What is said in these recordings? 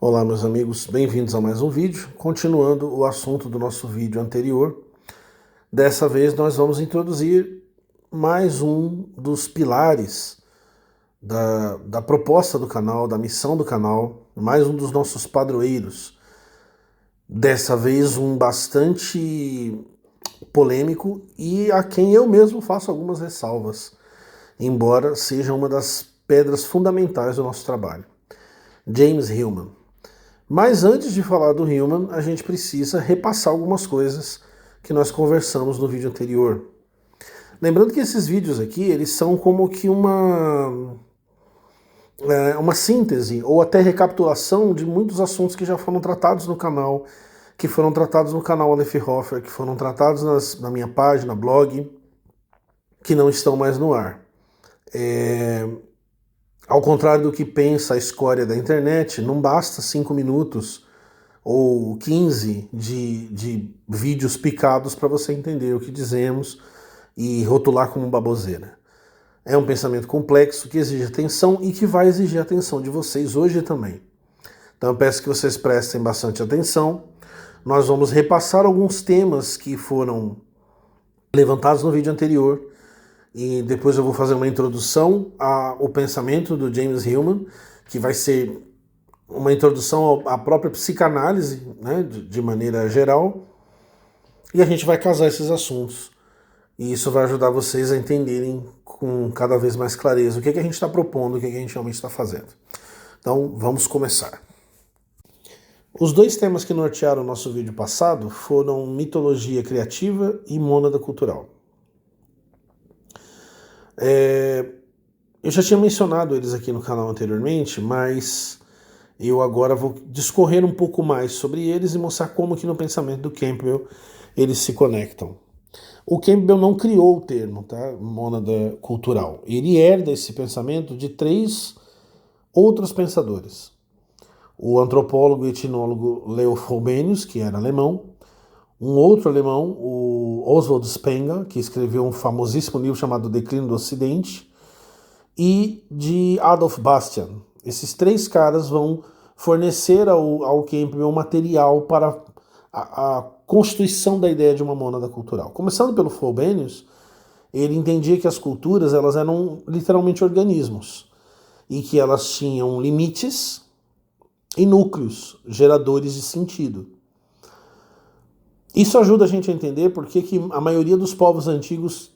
Olá, meus amigos, bem-vindos a mais um vídeo. Continuando o assunto do nosso vídeo anterior, dessa vez nós vamos introduzir mais um dos pilares da proposta do canal, da missão do canal, mais um dos nossos padroeiros. Dessa vez um bastante polêmico e a quem eu mesmo faço algumas ressalvas, embora seja uma das pedras fundamentais do nosso trabalho. James Hillman. Mas antes de falar do Hillman, a gente precisa repassar algumas coisas que nós conversamos no vídeo anterior. Lembrando que esses vídeos aqui, eles são como que uma síntese ou até recapitulação de muitos assuntos que já foram tratados no canal, que foram tratados no canal Aleph Hofer, que foram tratados na minha página, blog, que não estão mais no ar. Ao contrário do que pensa a escória da internet, não basta 5 minutos ou 15 de vídeos picados para você entender o que dizemos e rotular como baboseira. É um pensamento complexo que exige atenção e que vai exigir atenção de vocês hoje também. Então eu peço que vocês prestem bastante atenção. Nós vamos repassar alguns temas que foram levantados no vídeo anterior e depois eu vou fazer uma introdução ao pensamento do James Hillman, que vai ser uma introdução à própria psicanálise, né, de maneira geral, e a gente vai casar esses assuntos. E isso vai ajudar vocês a entenderem com cada vez mais clareza o que a gente está propondo, o que a gente realmente está fazendo. Então, vamos começar. Os dois temas que nortearam o nosso vídeo passado foram mitologia criativa e mônada cultural. Eu já tinha mencionado eles aqui no canal anteriormente, mas eu agora vou discorrer um pouco mais sobre eles e mostrar como que no pensamento do Campbell eles se conectam. O Campbell não criou o termo, tá? Mônada cultural. Ele herda esse pensamento de 3 outros pensadores. O antropólogo e etnólogo Leo Frobenius, que era alemão, um outro alemão, o Oswald Spengler, que escreveu um famosíssimo livro chamado Declínio do Ocidente, e de Adolf Bastian. Esses 3 caras vão fornecer ao Campbell material para a constituição da ideia de uma mônada cultural. Começando pelo Frobenius, ele entendia que as culturas elas eram literalmente organismos e que elas tinham limites e núcleos geradores de sentido. Isso ajuda a gente a entender por que a maioria dos povos antigos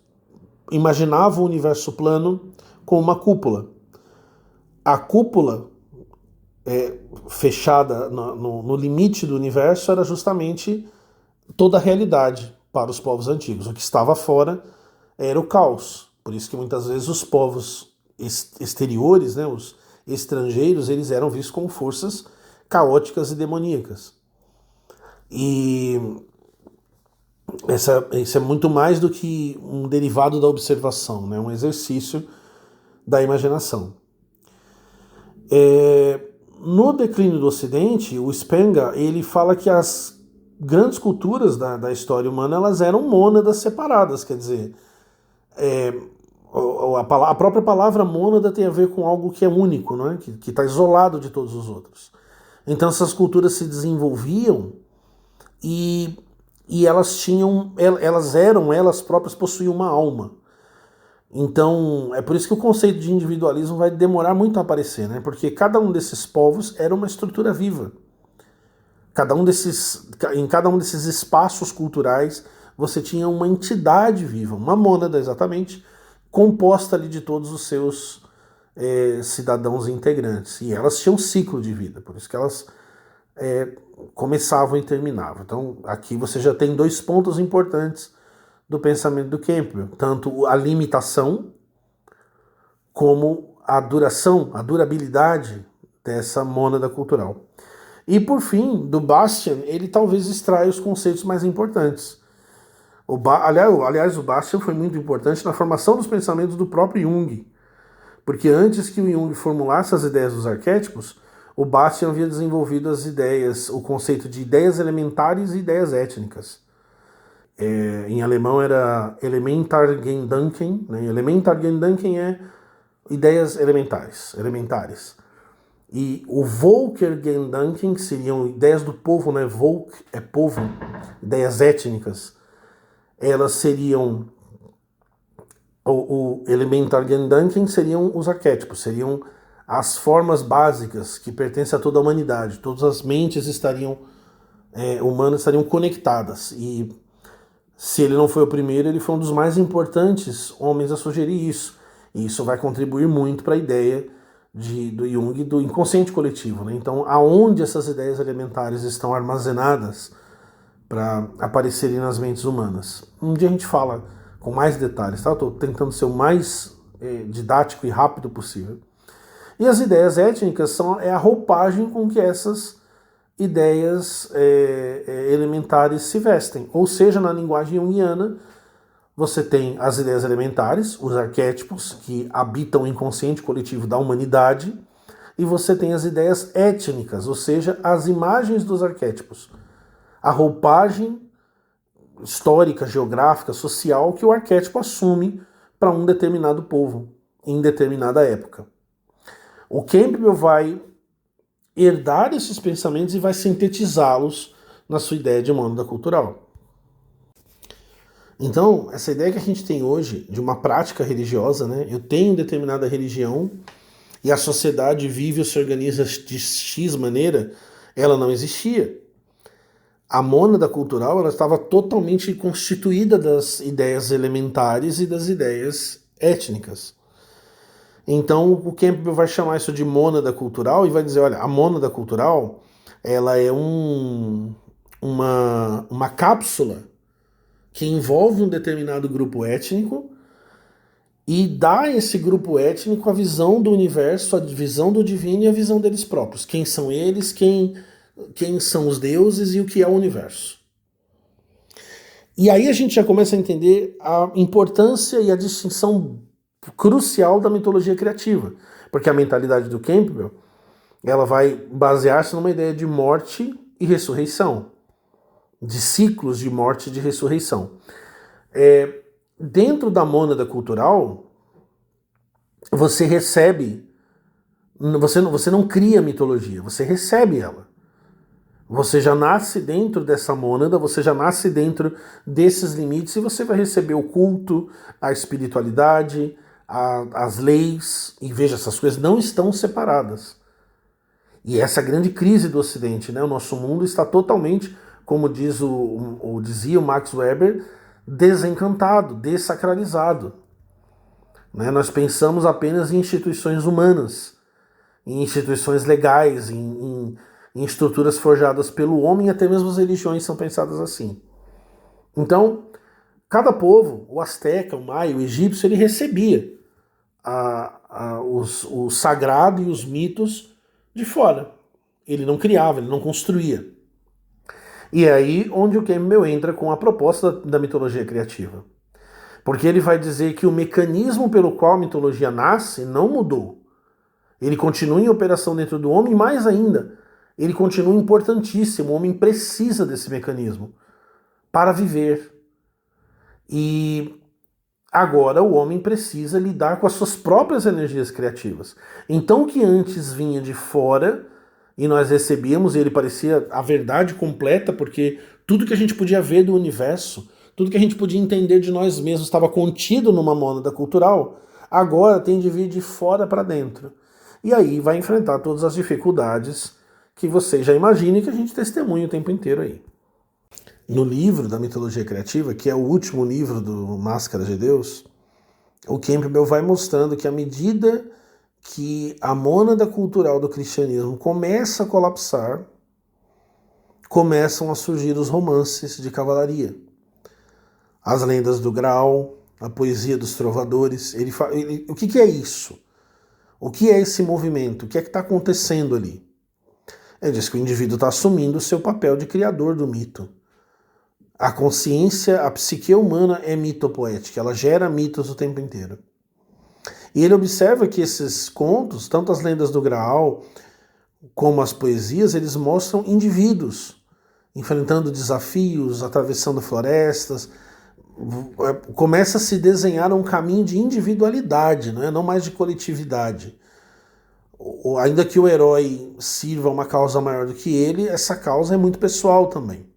imaginava o universo plano com uma cúpula. A cúpula fechada no limite do universo era justamente toda a realidade para os povos antigos. O que estava fora era o caos. Por isso que muitas vezes os povos exteriores, né, os estrangeiros, eles eram vistos como forças caóticas e demoníacas. E isso é muito mais do que um derivado da observação, né? Um exercício da imaginação. No Declínio do Ocidente, o Spengler ele fala que as grandes culturas da história humana elas eram mônadas separadas, quer dizer, a própria palavra mônada tem a ver com algo que é único, não é? Que está isolado de todos os outros. Então essas culturas se desenvolviam e elas próprias possuíam uma alma. Então, é por isso que o conceito de individualismo vai demorar muito a aparecer, né? Porque cada um desses povos era uma estrutura viva. Em cada um desses espaços culturais, você tinha uma entidade viva, uma mônada exatamente, composta ali de todos os seus cidadãos integrantes. E elas tinham um ciclo de vida, por isso que elas começavam e terminavam. Então, aqui você já tem 2 pontos importantes do pensamento do Campbell, tanto a limitação como a duração, a durabilidade dessa mônada cultural. E por fim, do Bastian, ele talvez extraia os conceitos mais importantes. Aliás, o Bastian foi muito importante na formação dos pensamentos do próprio Jung, porque antes que o Jung formulasse as ideias dos arquétipos, o Bastian havia desenvolvido o conceito de ideias elementares e ideias étnicas. Em alemão era Elementargedanken, né? Elementargedanken é ideias elementares. E o Volkergedanken, que seriam ideias do povo, né? Volk é povo, ideias étnicas, elas seriam o Elementargedanken seriam os arquétipos, seriam as formas básicas que pertencem a toda a humanidade. Todas as mentes humanas estariam conectadas. E se ele não foi o primeiro, ele foi um dos mais importantes homens a sugerir isso. E isso vai contribuir muito para a ideia do Jung do inconsciente coletivo, né? Então, aonde essas ideias elementares estão armazenadas para aparecerem nas mentes humanas? Um dia a gente fala com mais detalhes, tá? Eu estou tentando ser o mais didático e rápido possível. E as ideias étnicas é a roupagem com que essas ideias elementares se vestem. Ou seja, na linguagem junguiana, você tem as ideias elementares, os arquétipos que habitam o inconsciente coletivo da humanidade, e você tem as ideias étnicas, ou seja, as imagens dos arquétipos. A roupagem histórica, geográfica, social que o arquétipo assume para um determinado povo, em determinada época. O Campbell vai herdar esses pensamentos e vai sintetizá-los na sua ideia de mônada cultural. Então, essa ideia que a gente tem hoje de uma prática religiosa, né? Eu tenho determinada religião e a sociedade vive ou se organiza de X maneira, ela não existia. A mônada cultural ela estava totalmente constituída das ideias elementares e das ideias étnicas. Então o Campbell vai chamar isso de mônada cultural e vai dizer, olha, a mônada cultural ela é uma cápsula que envolve um determinado grupo étnico e dá a esse grupo étnico a visão do universo, a visão do divino e a visão deles próprios. Quem são eles, quem são os deuses e o que é o universo. E aí a gente já começa a entender a importância e a distinção crucial da mitologia criativa, porque a mentalidade do Campbell ela vai basear-se numa ideia de morte e ressurreição, de ciclos de morte e de ressurreição. Dentro da mônada cultural, você recebe, você não cria mitologia, você recebe ela. Você já nasce dentro dessa mônada, você já nasce dentro desses limites e você vai receber o culto, a espiritualidade, as leis, e veja, essas coisas não estão separadas. E essa é a grande crise do Ocidente, né? O nosso mundo está totalmente, como dizia o Max Weber, desencantado, dessacralizado. Né? Nós pensamos apenas em instituições humanas, em instituições legais, em estruturas forjadas pelo homem, até mesmo as religiões são pensadas assim. Então, cada povo, o asteca, o maia, o egípcio, ele recebia o sagrado e os mitos de fora. Ele não criava, ele não construía. E é aí onde o Campbell entra com a proposta da mitologia criativa. Porque ele vai dizer que o mecanismo pelo qual a mitologia nasce não mudou. Ele continua em operação dentro do homem, mais ainda, ele continua importantíssimo. O homem precisa desse mecanismo para viver. E agora o homem precisa lidar com as suas próprias energias criativas. Então o que antes vinha de fora e nós recebíamos, e ele parecia a verdade completa, porque tudo que a gente podia ver do universo, tudo que a gente podia entender de nós mesmos estava contido numa mônada cultural, agora tem de vir de fora para dentro. E aí vai enfrentar todas as dificuldades que você já imagina e que a gente testemunha o tempo inteiro aí. No livro da mitologia criativa, que é o último livro do Máscara de Deus, o Campbell vai mostrando que à medida que a mônada cultural do cristianismo começa a colapsar, começam a surgir os romances de cavalaria. As lendas do Graal, a poesia dos trovadores. O que é isso? O que é esse movimento? O que é que está acontecendo ali? Ele diz que o indivíduo está assumindo o seu papel de criador do mito. A consciência, a psique humana é mitopoética, ela gera mitos o tempo inteiro. E ele observa que esses contos, tanto as lendas do Graal como as poesias, eles mostram indivíduos enfrentando desafios, atravessando florestas. Começa a se desenhar um caminho de individualidade, não mais de coletividade. Ainda que o herói sirva uma causa maior do que ele, essa causa é muito pessoal também.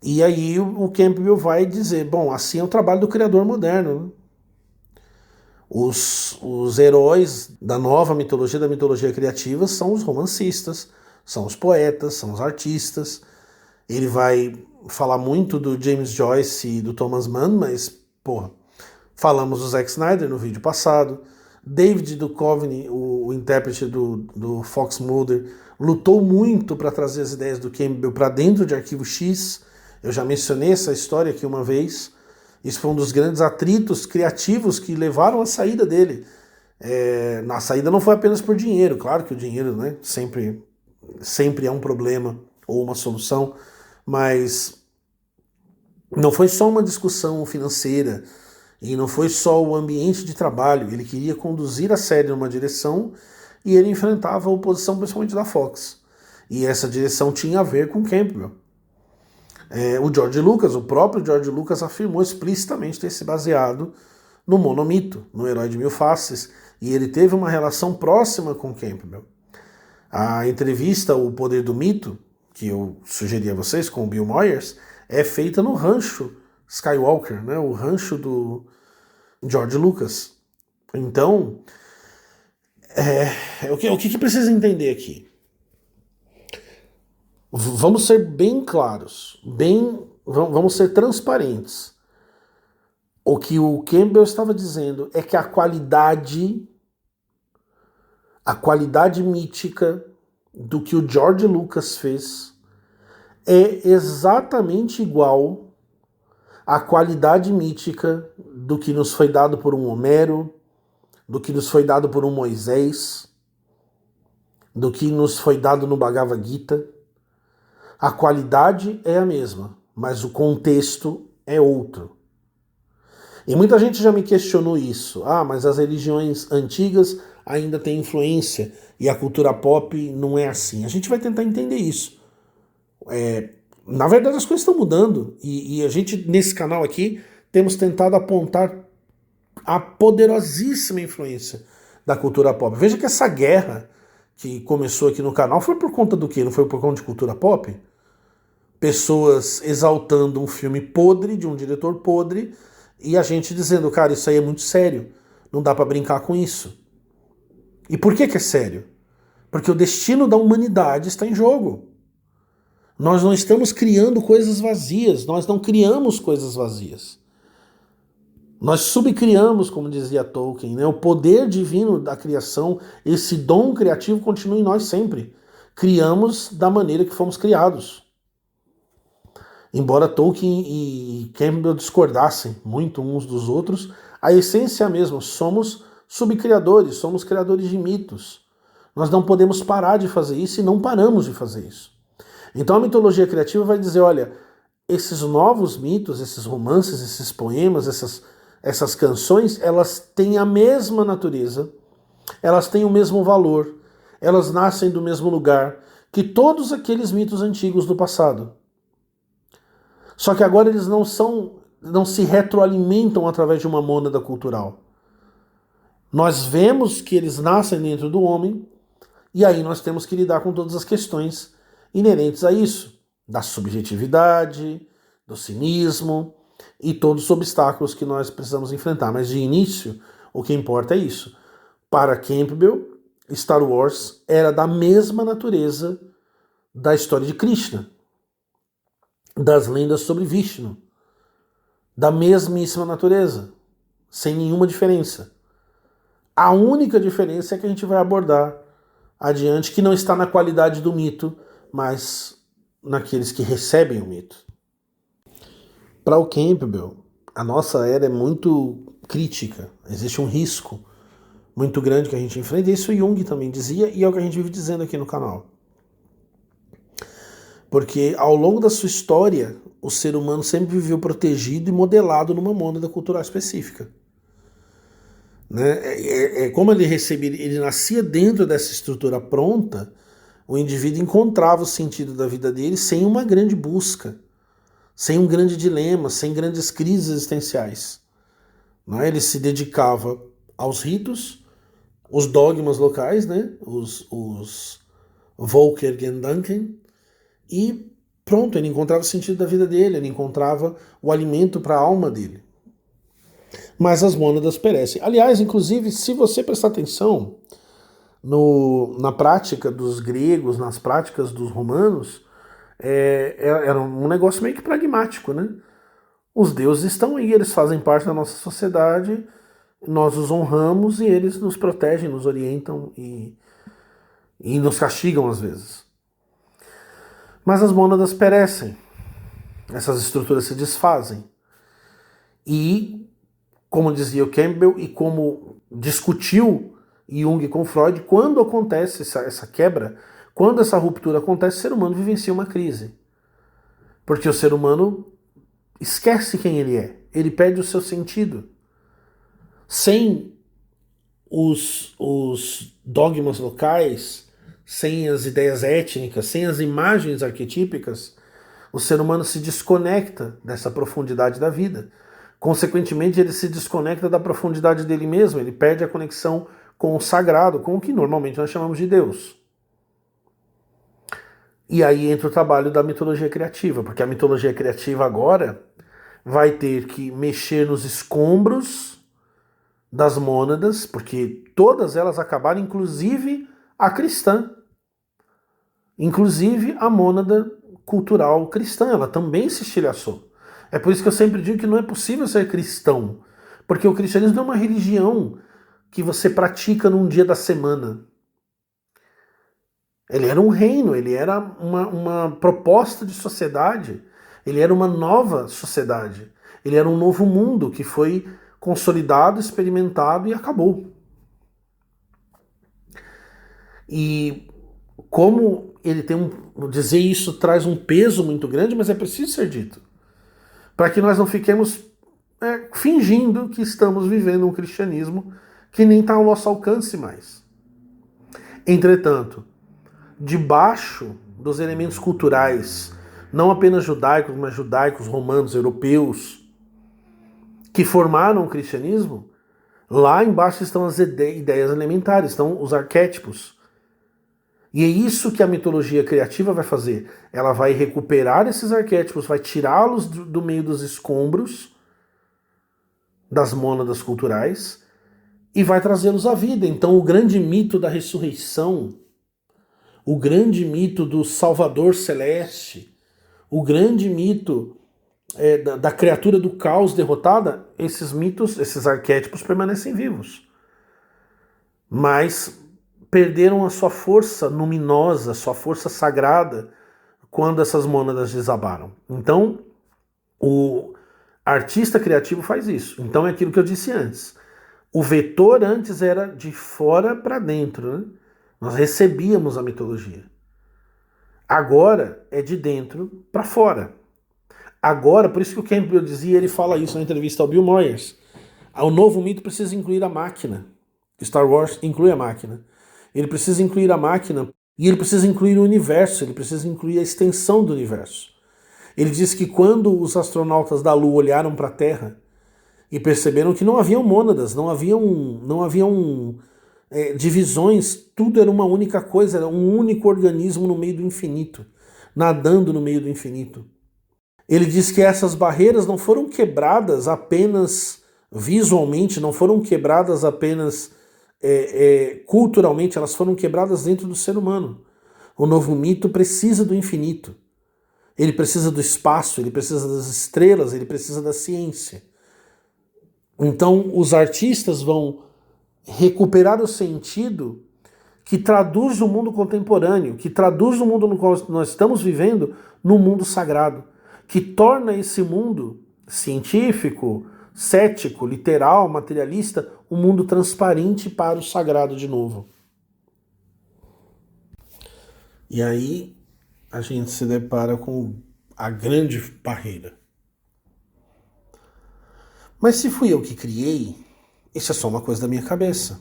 E aí o Campbell vai dizer, bom, assim é o trabalho do criador moderno, né? Os heróis da nova mitologia, da mitologia criativa, são os romancistas, são os poetas, são os artistas. Ele vai falar muito do James Joyce e do Thomas Mann, mas, porra, falamos do Zack Snyder no vídeo passado. David Duchovny, o intérprete do Fox Mulder, lutou muito para trazer as ideias do Campbell para dentro de Arquivo X. Eu já mencionei essa história aqui uma vez. Isso foi um dos grandes atritos criativos que levaram à saída dele. A saída não foi apenas por dinheiro. Claro que o dinheiro, né, sempre é um problema ou uma solução, mas não foi só uma discussão financeira e não foi só o ambiente de trabalho. Ele queria conduzir a série numa direção e ele enfrentava a oposição principalmente da Fox. E essa direção tinha a ver com Campbell. O George Lucas, o próprio George Lucas afirmou explicitamente ter se baseado no monomito, no Herói de Mil Faces, e ele teve uma relação próxima com Campbell. A entrevista O Poder do Mito, que eu sugeri a vocês com o Bill Moyers, é feita no rancho Skywalker, né, o rancho do George Lucas. Então, o que precisa entender aqui? Vamos ser bem claros, vamos ser transparentes. O que o Campbell estava dizendo é que a qualidade mítica do que o George Lucas fez é exatamente igual à qualidade mítica do que nos foi dado por um Homero, do que nos foi dado por um Moisés, do que nos foi dado no Bhagavad Gita. A qualidade é a mesma, mas o contexto é outro. E muita gente já me questionou isso. Mas as religiões antigas ainda têm influência e a cultura pop não é assim. A gente vai tentar entender isso. Na verdade, as coisas estão mudando e a gente, nesse canal aqui, temos tentado apontar a poderosíssima influência da cultura pop. Veja que essa guerra que começou aqui no canal foi por conta do quê? Não foi por conta de cultura pop? Pessoas exaltando um filme podre, de um diretor podre, e a gente dizendo, cara, isso aí é muito sério, não dá pra brincar com isso. E por que é sério? Porque o destino da humanidade está em jogo. Nós não estamos criando coisas vazias, nós não criamos coisas vazias. Nós subcriamos, como dizia Tolkien, né? O poder divino da criação, esse dom criativo continua em nós sempre. Criamos da maneira que fomos criados. Embora Tolkien e Campbell discordassem muito uns dos outros, a essência é a mesma. Somos subcriadores, somos criadores de mitos. Nós não podemos parar de fazer isso e não paramos de fazer isso. Então a mitologia criativa vai dizer, olha, esses novos mitos, esses romances, esses poemas, essas canções, elas têm a mesma natureza, elas têm o mesmo valor, elas nascem do mesmo lugar que todos aqueles mitos antigos do passado. Só que agora eles não se retroalimentam através de uma mônada cultural. Nós vemos que eles nascem dentro do homem, e aí nós temos que lidar com todas as questões inerentes a isso, da subjetividade, do cinismo e todos os obstáculos que nós precisamos enfrentar. Mas de início, o que importa é isso. Para Campbell, Star Wars era da mesma natureza da história de Krishna, das lendas sobre Vishnu, da mesmíssima natureza, sem nenhuma diferença. A única diferença é que a gente vai abordar adiante, que não está na qualidade do mito, mas naqueles que recebem o mito. Para o Campbell, a nossa era é muito crítica, existe um risco muito grande que a gente enfrenta, isso Jung também dizia, e é o que a gente vive dizendo aqui no canal. Porque ao longo da sua história, o ser humano sempre viveu protegido e modelado numa mônada cultural específica. Né? Como ele nascia dentro dessa estrutura pronta, o indivíduo encontrava o sentido da vida dele sem uma grande busca, sem um grande dilema, sem grandes crises existenciais. Né? Ele se dedicava aos ritos, os dogmas locais, né? Os Volkergedanken, e pronto, ele encontrava o sentido da vida dele, ele encontrava o alimento para a alma dele. Mas as mônadas perecem. Aliás, inclusive, se você prestar atenção na prática dos gregos, nas práticas dos romanos, era um negócio meio que pragmático, né? Os deuses estão aí, eles fazem parte da nossa sociedade, nós os honramos e eles nos protegem, nos orientam e nos castigam às vezes. Mas as mônadas perecem, essas estruturas se desfazem. E, como dizia o Campbell e como discutiu Jung com Freud, quando acontece essa quebra, quando essa ruptura acontece, o ser humano vivencia uma crise. Porque o ser humano esquece quem ele é, ele perde o seu sentido. Sem os dogmas locais, sem as ideias étnicas, sem as imagens arquetípicas, o ser humano se desconecta dessa profundidade da vida. Consequentemente, ele se desconecta da profundidade dele mesmo, ele perde a conexão com o sagrado, com o que normalmente nós chamamos de Deus. E aí entra o trabalho da mitologia criativa, porque a mitologia criativa agora vai ter que mexer nos escombros das mônadas, porque todas elas acabaram, inclusive a cristã, inclusive a mônada cultural cristã, ela também se estilhaçou. É por isso que eu sempre digo que não é possível ser cristão, porque o cristianismo não é uma religião que você pratica num dia da semana. Ele era um reino, ele era uma proposta de sociedade, ele era uma nova sociedade, ele era um novo mundo que foi consolidado, experimentado e acabou. E como ele tem dizer isso traz um peso muito grande, mas é preciso ser dito, para que nós não fiquemos fingindo que estamos vivendo um cristianismo que nem está ao nosso alcance mais. Entretanto, debaixo dos elementos culturais, não apenas judaicos, mas judaicos, romanos, europeus, que formaram o cristianismo, lá embaixo estão as ideias elementares, estão os arquétipos. E é isso que a mitologia criativa vai fazer. Ela vai recuperar esses arquétipos, vai tirá-los do meio dos escombros das mônadas culturais e vai trazê-los à vida. Então o grande mito da ressurreição, o grande mito do Salvador Celeste, o grande mito da criatura do caos derrotada, esses mitos, esses arquétipos permanecem vivos. Mas perderam a sua força luminosa, sua força sagrada, quando essas mônadas desabaram. Então, o artista criativo faz isso. Então é aquilo que eu disse antes. O vetor antes era de fora para dentro, né? Nós recebíamos a mitologia. Agora é de dentro para fora. Agora, por isso que o Campbell dizia, ele fala isso na entrevista ao Bill Moyers, o novo mito precisa incluir a máquina. Star Wars inclui a máquina. Ele precisa incluir a máquina e ele precisa incluir o universo, ele precisa incluir a extensão do universo. Ele diz que quando os astronautas da Lua olharam para a Terra e perceberam que não haviam mônadas, não haviam divisões, tudo era uma única coisa, era um único organismo no meio do infinito, nadando no meio do infinito. Ele diz que essas barreiras não foram quebradas apenas visualmente, não foram quebradas apenas culturalmente, elas foram quebradas dentro do ser humano. O novo mito precisa do infinito. Ele precisa do espaço, ele precisa das estrelas, ele precisa da ciência. Então, os artistas vão recuperar o sentido que traduz o mundo contemporâneo, que traduz o mundo no qual nós estamos vivendo no mundo sagrado, que torna esse mundo científico, cético, literal, materialista, um mundo transparente para o sagrado de novo. E aí a gente se depara com a grande barreira. Mas se fui eu que criei, isso é só uma coisa da minha cabeça.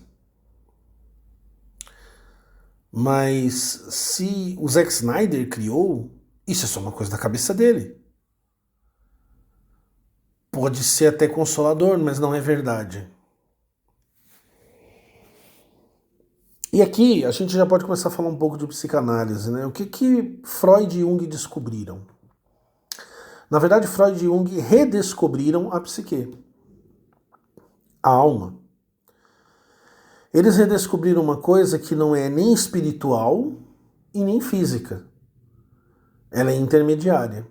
Mas se o Zack Snyder criou, isso é só uma coisa da cabeça dele. Pode ser até consolador, mas não é verdade. E aqui a gente já pode começar a falar um pouco de psicanálise, né? O que Freud e Jung descobriram? Na verdade, Freud e Jung redescobriram a psique, a alma. Eles redescobriram uma coisa que não é nem espiritual e nem física. Ela é intermediária.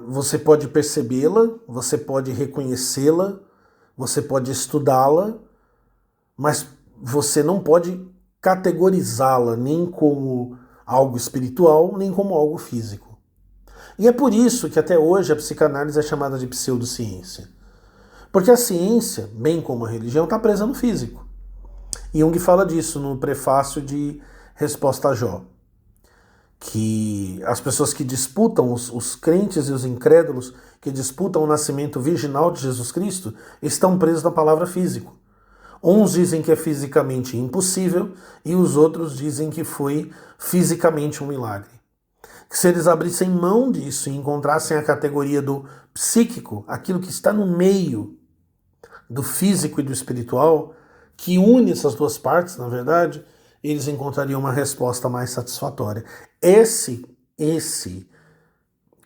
Você pode percebê-la, você pode reconhecê-la, você pode estudá-la, mas você não pode categorizá-la nem como algo espiritual, nem como algo físico. E é por isso que até hoje a psicanálise é chamada de pseudociência. Porque a ciência, bem como a religião, está presa no físico. E Jung fala disso no prefácio de Resposta a Jó. Que as pessoas que disputam, os crentes e os incrédulos, que disputam o nascimento virginal de Jesus Cristo, estão presos na palavra físico. Uns dizem que é fisicamente impossível e os outros dizem que foi fisicamente um milagre. Que se eles abrissem mão disso e encontrassem a categoria do psíquico, aquilo que está no meio do físico e do espiritual, que une essas duas partes, na verdade, eles encontrariam uma resposta mais satisfatória. Esse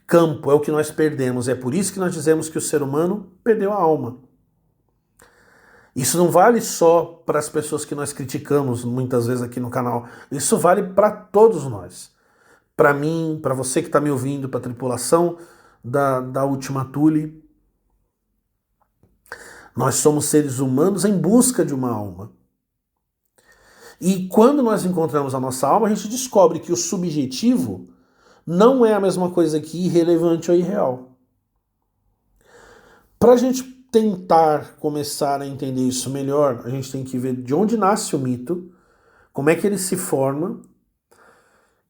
campo é o que nós perdemos. É por isso que nós dizemos que o ser humano perdeu a alma. Isso não vale só para as pessoas que nós criticamos muitas vezes aqui no canal. Isso vale para todos nós. Para mim, para você que está me ouvindo, para a tripulação da Última Thule. Nós somos seres humanos em busca de uma alma. E quando nós encontramos a nossa alma, a gente descobre que o subjetivo não é a mesma coisa que irrelevante ou irreal. Para a gente tentar começar a entender isso melhor, a gente tem que ver de onde nasce o mito, como é que ele se forma,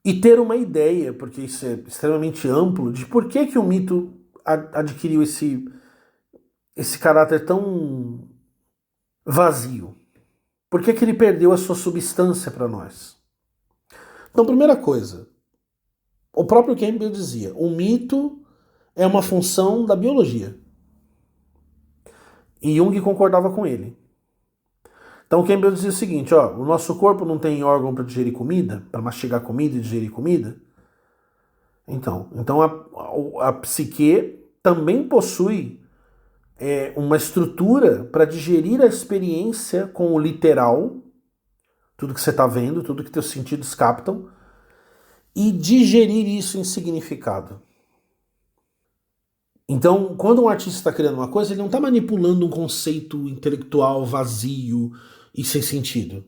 e ter uma ideia, porque isso é extremamente amplo, de por que o mito adquiriu esse caráter tão vazio. Por que ele perdeu a sua substância para nós? Então, primeira coisa, o próprio Campbell dizia, o mito é uma função da biologia. E Jung concordava com ele. Então Campbell dizia o seguinte, o nosso corpo não tem órgão para digerir comida, para mastigar comida e digerir comida. Então a psique também possui uma estrutura para digerir a experiência com o literal, tudo que você está vendo, tudo que teus sentidos captam, e digerir isso em significado. Então, quando um artista está criando uma coisa, ele não está manipulando um conceito intelectual vazio e sem sentido.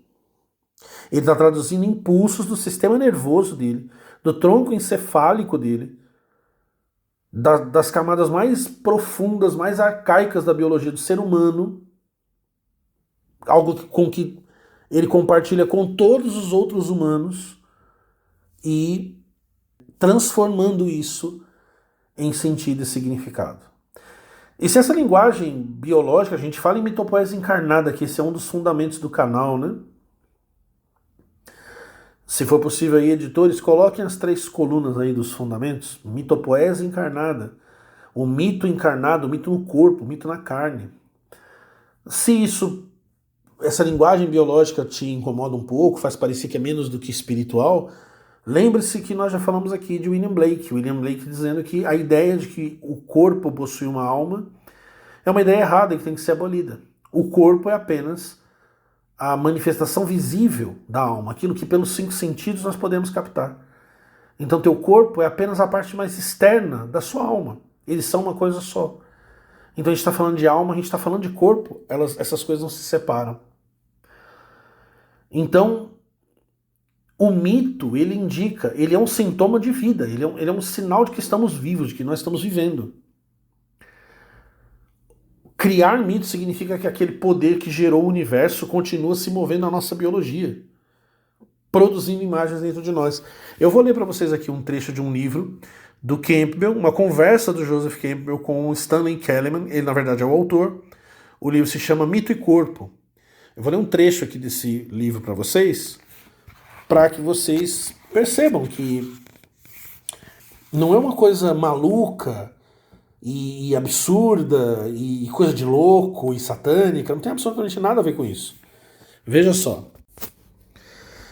Ele está traduzindo impulsos do sistema nervoso dele, do tronco encefálico dele, das camadas mais profundas, mais arcaicas da biologia do ser humano, algo com que ele compartilha com todos os outros humanos, e transformando isso em sentido e significado. E se essa linguagem biológica, a gente fala em mitopoese encarnada, que esse é um dos fundamentos do canal, né? Se for possível aí, editores, coloquem as 3 colunas aí dos fundamentos. Mitopoese encarnada. O mito encarnado, o mito no corpo, o mito na carne. Se essa linguagem biológica te incomoda um pouco, faz parecer que é menos do que espiritual, lembre-se que nós já falamos aqui de William Blake. William Blake dizendo que a ideia de que o corpo possui uma alma é uma ideia errada que tem que ser abolida. O corpo é apenas a manifestação visível da alma, aquilo que pelos 5 sentidos nós podemos captar. Então teu corpo é apenas a parte mais externa da sua alma. Eles são uma coisa só. Então a gente está falando de alma, a gente está falando de corpo, essas coisas não se separam. Então, o mito, ele indica, ele é um sintoma de vida, ele é um sinal de que estamos vivos, de que nós estamos vivendo. Criar mito significa que aquele poder que gerou o universo continua se movendo na nossa biologia, produzindo imagens dentro de nós. Eu vou ler para vocês aqui um trecho de um livro do Campbell, uma conversa do Joseph Campbell com o Stanley Keleman, ele na verdade é o autor. O livro se chama Mito e Corpo. Eu vou ler um trecho aqui desse livro para vocês, para que vocês percebam que não é uma coisa maluca, e absurda e coisa de louco e satânica, não tem absolutamente nada a ver com isso. Veja só.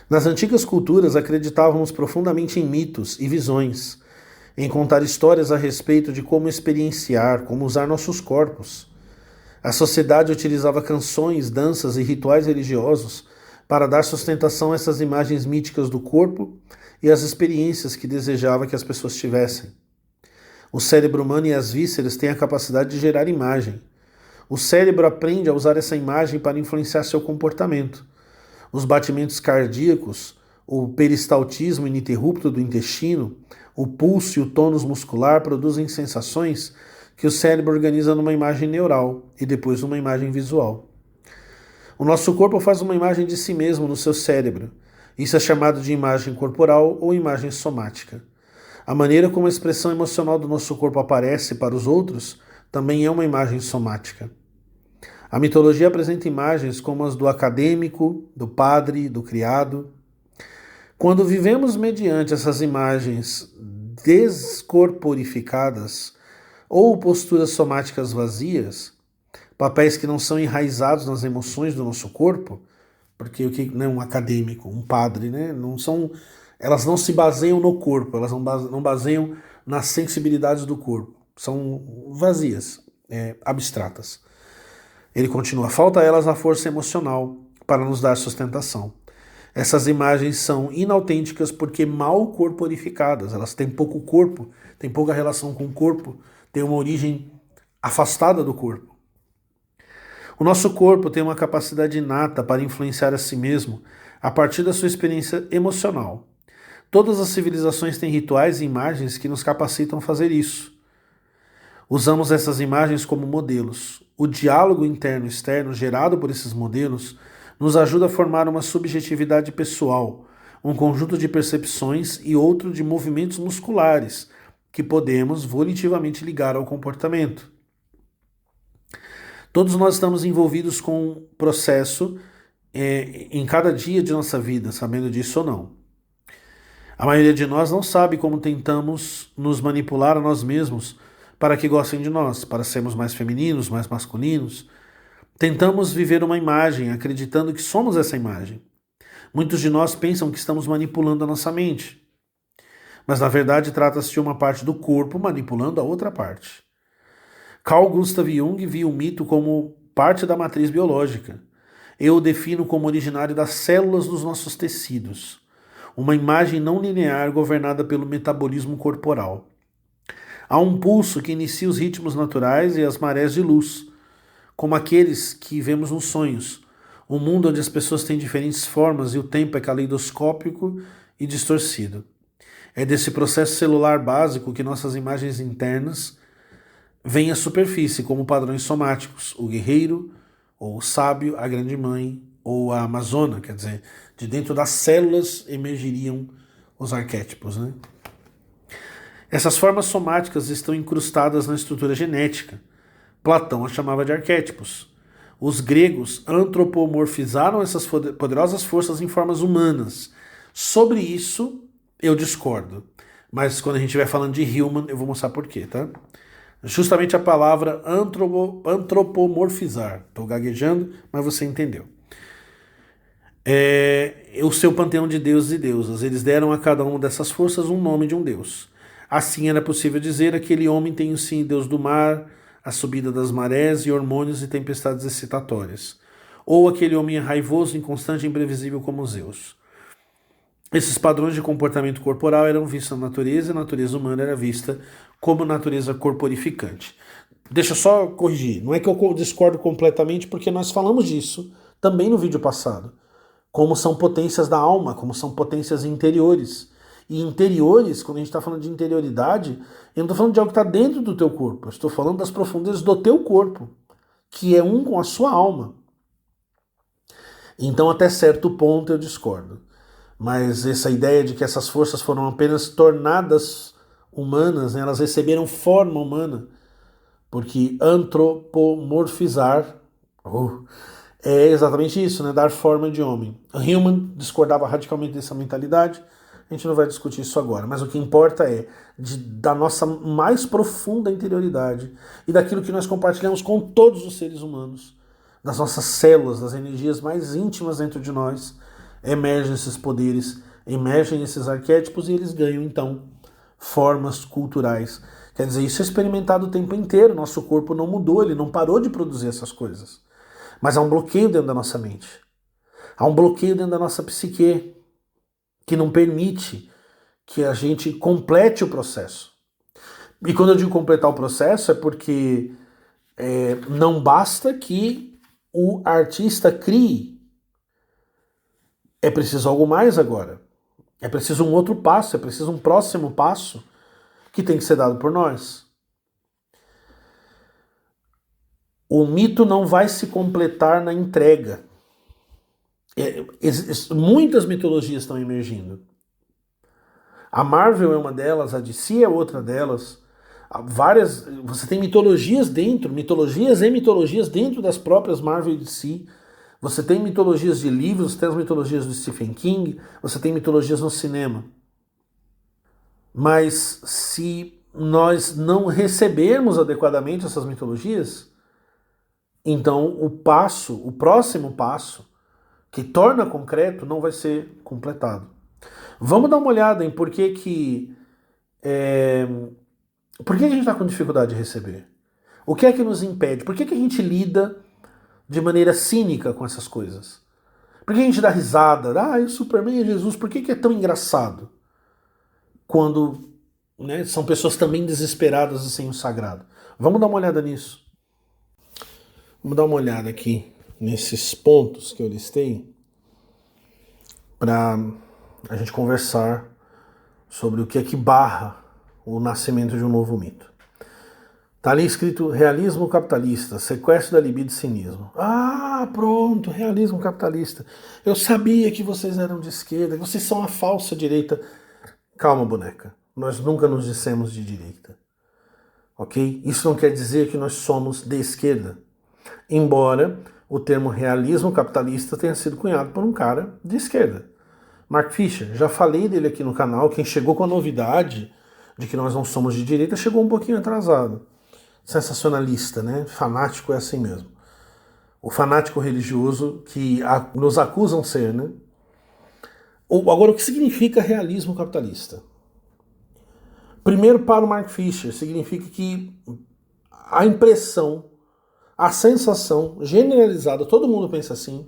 Nas antigas culturas acreditávamos profundamente em mitos e visões, em contar histórias a respeito de como experienciar, como usar nossos corpos. A sociedade utilizava canções, danças e rituais religiosos para dar sustentação a essas imagens míticas do corpo e às experiências que desejava que as pessoas tivessem. O cérebro humano e as vísceras têm a capacidade de gerar imagem. O cérebro aprende a usar essa imagem para influenciar seu comportamento. Os batimentos cardíacos, o peristaltismo ininterrupto do intestino, o pulso e o tônus muscular produzem sensações que o cérebro organiza numa imagem neural e depois numa imagem visual. O nosso corpo faz uma imagem de si mesmo no seu cérebro. Isso é chamado de imagem corporal ou imagem somática. A maneira como a expressão emocional do nosso corpo aparece para os outros também é uma imagem somática. A mitologia apresenta imagens como as do acadêmico, do padre, do criado. Quando vivemos mediante essas imagens descorporificadas ou posturas somáticas vazias, papéis que não são enraizados nas emoções do nosso corpo, porque o que, né, um acadêmico, um padre, né, elas não se baseiam no corpo, elas não baseiam nas sensibilidades do corpo, são vazias, abstratas. Ele continua, falta a elas a força emocional para nos dar sustentação. Essas imagens são inautênticas porque mal corporificadas, elas têm pouco corpo, têm pouca relação com o corpo, têm uma origem afastada do corpo. O nosso corpo tem uma capacidade inata para influenciar a si mesmo a partir da sua experiência emocional. Todas as civilizações têm rituais e imagens que nos capacitam a fazer isso. Usamos essas imagens como modelos. O diálogo interno e externo gerado por esses modelos nos ajuda a formar uma subjetividade pessoal, um conjunto de percepções e outro de movimentos musculares que podemos volitivamente ligar ao comportamento. Todos nós estamos envolvidos com um processo em cada dia de nossa vida, sabendo disso ou não. A maioria de nós não sabe como tentamos nos manipular a nós mesmos para que gostem de nós, para sermos mais femininos, mais masculinos. Tentamos viver uma imagem, acreditando que somos essa imagem. Muitos de nós pensam que estamos manipulando a nossa mente. Mas na verdade trata-se de uma parte do corpo manipulando a outra parte. Carl Gustav Jung viu o mito como parte da matriz biológica. Eu o defino como originário das células dos nossos tecidos. Uma imagem não linear governada pelo metabolismo corporal. Há um pulso que inicia os ritmos naturais e as marés de luz, como aqueles que vemos nos sonhos. Um mundo onde as pessoas têm diferentes formas e o tempo é caleidoscópico e distorcido. É desse processo celular básico que nossas imagens internas vêm à superfície como padrões somáticos. O guerreiro, ou o sábio, a grande mãe, ou a amazona, quer dizer, de dentro das células emergiriam os arquétipos, né? Essas formas somáticas estão incrustadas na estrutura genética. Platão as chamava de arquétipos. Os gregos antropomorfizaram essas poderosas forças em formas humanas. Sobre isso, eu discordo. Mas quando a gente estiver falando de Hillman, eu vou mostrar por quê, tá? Justamente a palavra antropomorfizar. Estou gaguejando, mas você entendeu. O seu panteão de deuses e deusas. Eles deram a cada uma dessas forças um nome de um deus. Assim era possível dizer: aquele homem tem o sim deus do mar, a subida das marés e hormônios e tempestades excitatórias. Ou aquele homem é raivoso, inconstante e imprevisível como Zeus. Esses padrões de comportamento corporal eram vistos na natureza e a natureza humana era vista como natureza corporificante. Deixa eu só corrigir, não é que eu discordo completamente, porque nós falamos disso também no vídeo passado. Como são potências da alma, como são potências interiores. E interiores, quando a gente está falando de interioridade, eu não estou falando de algo que está dentro do teu corpo, eu estou falando das profundezas do teu corpo, que é um com a sua alma. Então, até certo ponto, eu discordo. Mas essa ideia de que essas forças foram apenas tornadas humanas, né, elas receberam forma humana, porque antropomorfizar é exatamente isso, né, dar forma de homem. Hillman discordava radicalmente dessa mentalidade. a gente não vai discutir isso agora, mas o que importa é da nossa mais profunda interioridade e daquilo que nós compartilhamos com todos os seres humanos, das nossas células, das energias mais íntimas dentro de nós, emergem esses poderes, emergem esses arquétipos e eles ganham, então, formas culturais. Quer dizer, isso é experimentado o tempo inteiro, nosso corpo não mudou, ele não parou de produzir essas coisas. Mas há um bloqueio dentro da nossa mente. Há um bloqueio dentro da nossa psique que não permite que a gente complete o processo. E quando eu digo completar o processo é porque não basta que o artista crie. É preciso algo mais agora. É preciso um outro passo, é preciso um próximo passo que tem que ser dado por nós. O mito não vai se completar na entrega. Muitas mitologias estão emergindo. A Marvel é uma delas, a DC é outra delas. Você tem mitologias e mitologias dentro das próprias Marvel e DC. Você tem mitologias de livros, você tem as mitologias do Stephen King, você tem mitologias no cinema. Mas se nós não recebermos adequadamente essas mitologias, então o próximo passo, que torna concreto, não vai ser completado. Vamos dar uma olhada em por que a gente está com dificuldade de receber. O que é que nos impede? Por que a gente lida de maneira cínica com essas coisas? Por que a gente dá risada? O Superman é Jesus, por que é tão engraçado? Quando são pessoas também desesperadas e sem o sagrado. Vamos dar uma olhada nisso. Vamos dar uma olhada aqui nesses pontos que eu listei para a gente conversar sobre o que é que barra o nascimento de um novo mito. Tá ali escrito realismo capitalista, sequestro da libido e cinismo. Pronto, realismo capitalista. Eu sabia que vocês eram de esquerda, que vocês são a falsa direita. Calma, boneca. Nós nunca nos dissemos de direita. Ok? Isso não quer dizer que nós somos de esquerda. Embora o termo realismo capitalista tenha sido cunhado por um cara de esquerda. Mark Fisher, já falei dele aqui no canal. Quem chegou com a novidade de que nós não somos de direita chegou um pouquinho atrasado. Sensacionalista, né? Fanático é assim mesmo. O fanático religioso que nos acusam ser, né? Agora, o que significa realismo capitalista? Primeiro, para o Mark Fisher, significa que a impressão, a sensação generalizada, todo mundo pensa assim,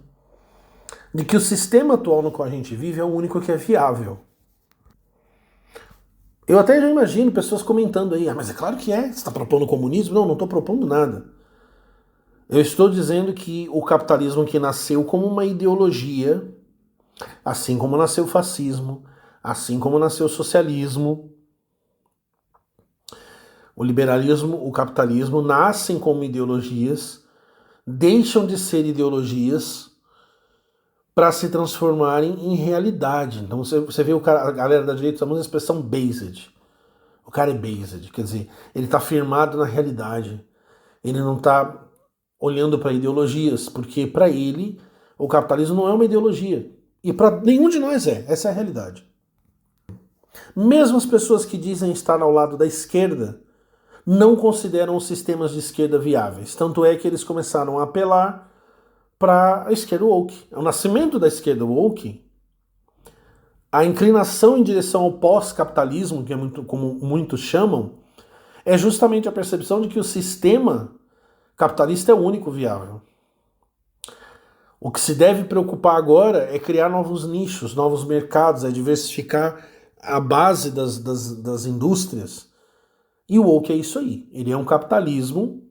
de que o sistema atual no qual a gente vive é o único que é viável. Eu até já imagino pessoas comentando aí, mas é claro que é, você está propondo comunismo? Não estou propondo nada. Eu estou dizendo que o capitalismo que nasceu como uma ideologia, assim como nasceu o fascismo, assim como nasceu o socialismo, o liberalismo, o capitalismo nascem como ideologias, deixam de ser ideologias para se transformarem em realidade. Então você vê a galera da direita usando a expressão based. O cara é based, quer dizer, ele está firmado na realidade. Ele não está olhando para ideologias, porque para ele o capitalismo não é uma ideologia. E para nenhum de nós é. Essa é a realidade. Mesmo as pessoas que dizem estar ao lado da esquerda não consideram os sistemas de esquerda viáveis. Tanto é que eles começaram a apelar para a esquerda woke. O nascimento da esquerda woke, a inclinação em direção ao pós-capitalismo, que é muito, como muitos chamam, é justamente a percepção de que o sistema capitalista é o único viável. O que se deve preocupar agora é criar novos nichos, novos mercados, é diversificar a base das indústrias. E o woke é isso aí. Ele é um capitalismo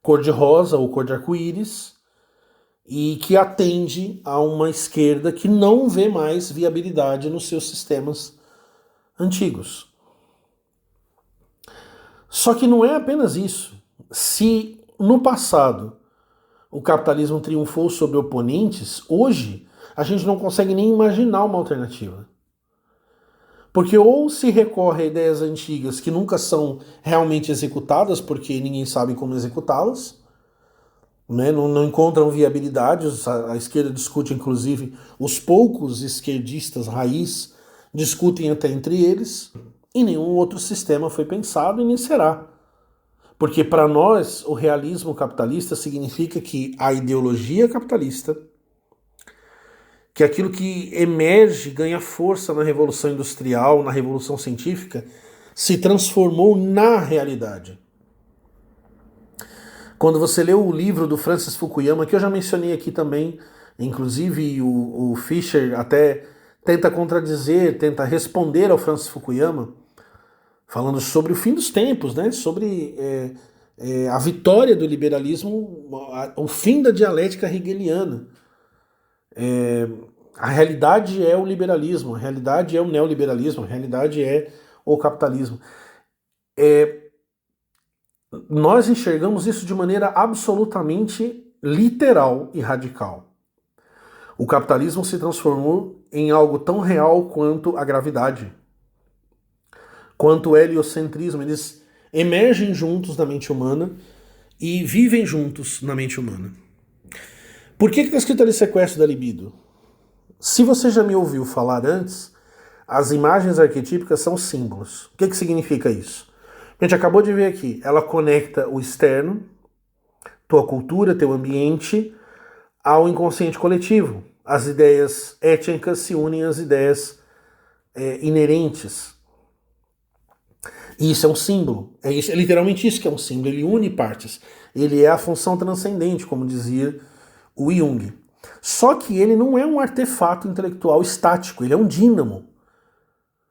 cor-de-rosa ou cor de arco-íris e que atende a uma esquerda que não vê mais viabilidade nos seus sistemas antigos. Só que não é apenas isso. Se no passado o capitalismo triunfou sobre oponentes, hoje a gente não consegue nem imaginar uma alternativa. Porque ou se recorre a ideias antigas que nunca são realmente executadas, porque ninguém sabe como executá-las, né? Não encontram viabilidade. A esquerda discute, inclusive, os poucos esquerdistas raiz discutem até entre eles, e nenhum outro sistema foi pensado e nem será. Porque para nós, o realismo capitalista significa que a ideologia capitalista, que aquilo que emerge, ganha força na Revolução Industrial, na Revolução Científica, se transformou na realidade. Quando você lê o livro do Francis Fukuyama, que eu já mencionei aqui também, inclusive o Fischer até tenta contradizer, tenta responder ao Francis Fukuyama, falando sobre o fim dos tempos, né? Sobre a vitória do liberalismo, o fim da dialética hegeliana. A realidade é o liberalismo, a realidade é o neoliberalismo, a realidade é o capitalismo. Nós enxergamos isso de maneira absolutamente literal e radical. O capitalismo se transformou em algo tão real quanto a gravidade, quanto o heliocentrismo. Eles emergem juntos na mente humana e vivem juntos na mente humana. Por que está escrito ali sequestro da libido? Se você já me ouviu falar antes, as imagens arquetípicas são símbolos. O que significa isso? A gente acabou de ver aqui, ela conecta o externo, tua cultura, teu ambiente, ao inconsciente coletivo. As ideias étnicas se unem às ideias inerentes. E isso é um símbolo. É literalmente isso que é um símbolo. Ele une partes. Ele é a função transcendente, como dizia o Jung. Só que ele não é um artefato intelectual estático, ele é um dínamo.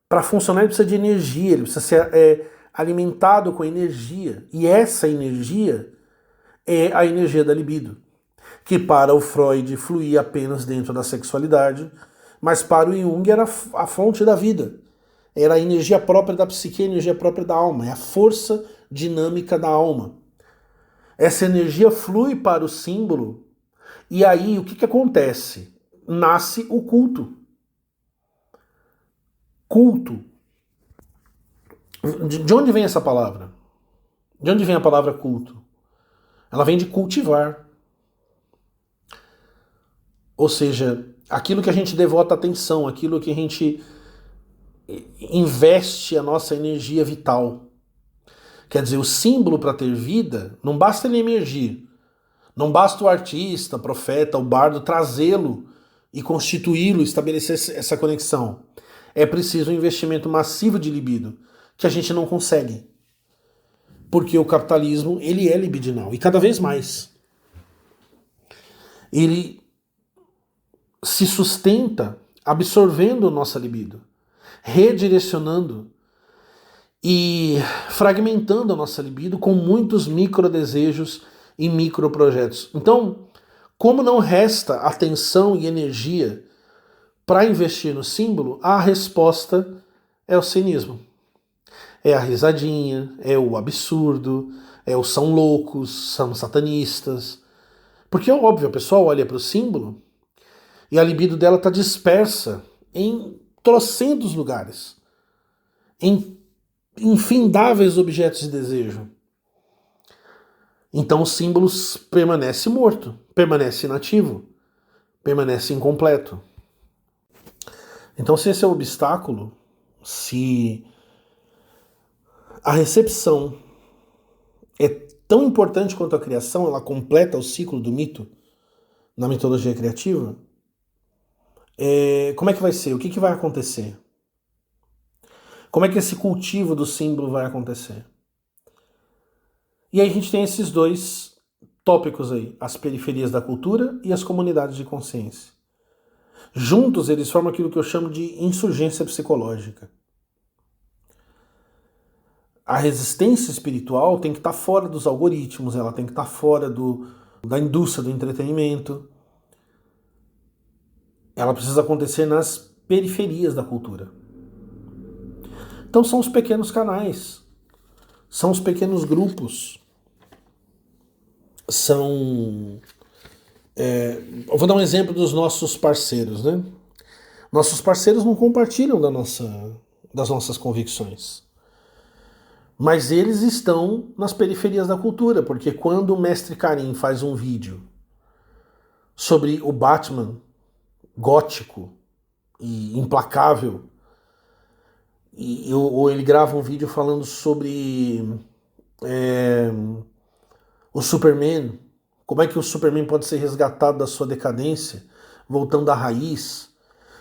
Para funcionar ele precisa de energia, ele precisa ser alimentado com energia. E essa energia é a energia da libido, que para o Freud fluía apenas dentro da sexualidade, mas para o Jung era a fonte da vida. Era a energia própria da psique, a energia própria da alma, é a força dinâmica da alma. Essa energia flui para o símbolo, e aí o que acontece? Nasce o culto. Culto. De onde vem essa palavra? De onde vem a palavra culto? Ela vem de cultivar. Ou seja, aquilo que a gente devota atenção, aquilo que a gente investe a nossa energia vital. Quer dizer, o símbolo para ter vida, não basta ele emergir. Não basta o artista, o profeta, o bardo trazê-lo e constituí-lo, estabelecer essa conexão. É preciso um investimento massivo de libido, que a gente não consegue. Porque o capitalismo, ele é libidinal, e cada vez mais. Ele se sustenta absorvendo nossa libido, redirecionando e fragmentando a nossa libido com muitos microdesejos e microprojetos. Então, como não resta atenção e energia para investir no símbolo, a resposta é o cinismo. É a risadinha, é o absurdo, é o são loucos, são satanistas. Porque é óbvio, a pessoa olha para o símbolo e a libido dela está dispersa em trocentos lugares, em infindáveis objetos de desejo. Então o símbolo permanece morto, permanece inativo, permanece incompleto. Então, se esse é o obstáculo, se a recepção é tão importante quanto a criação, ela completa o ciclo do mito na mitologia criativa, como é que vai ser? O que vai acontecer? Como é que esse cultivo do símbolo vai acontecer? E aí a gente tem esses dois tópicos aí, as periferias da cultura e as comunidades de consciência. Juntos eles formam aquilo que eu chamo de insurgência psicológica. A resistência espiritual tem que estar fora dos algoritmos, ela tem que estar fora da indústria do entretenimento. Ela precisa acontecer nas periferias da cultura. Então são os pequenos canais, são os pequenos grupos, eu vou dar um exemplo dos nossos parceiros, né? Nossos parceiros não compartilham das nossas convicções. Mas eles estão nas periferias da cultura, porque quando o Mestre Karim faz um vídeo sobre o Batman gótico e implacável ou ele grava um vídeo falando sobre o Superman, como é que o Superman pode ser resgatado da sua decadência, voltando à raiz.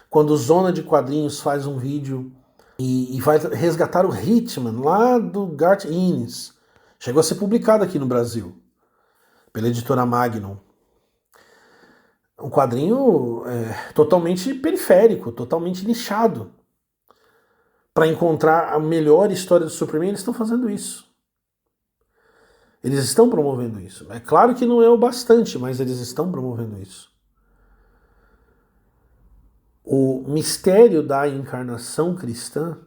Quando o Zona de Quadrinhos faz um vídeo e vai resgatar o Hitman lá do Garth Ennis, chegou a ser publicado aqui no Brasil pela editora Magnum. Um quadrinho totalmente periférico, totalmente nichado. Para encontrar a melhor história do Superman, eles estão fazendo isso. Eles estão promovendo isso. É claro que não é o bastante, mas eles estão promovendo isso. O mistério da encarnação cristã,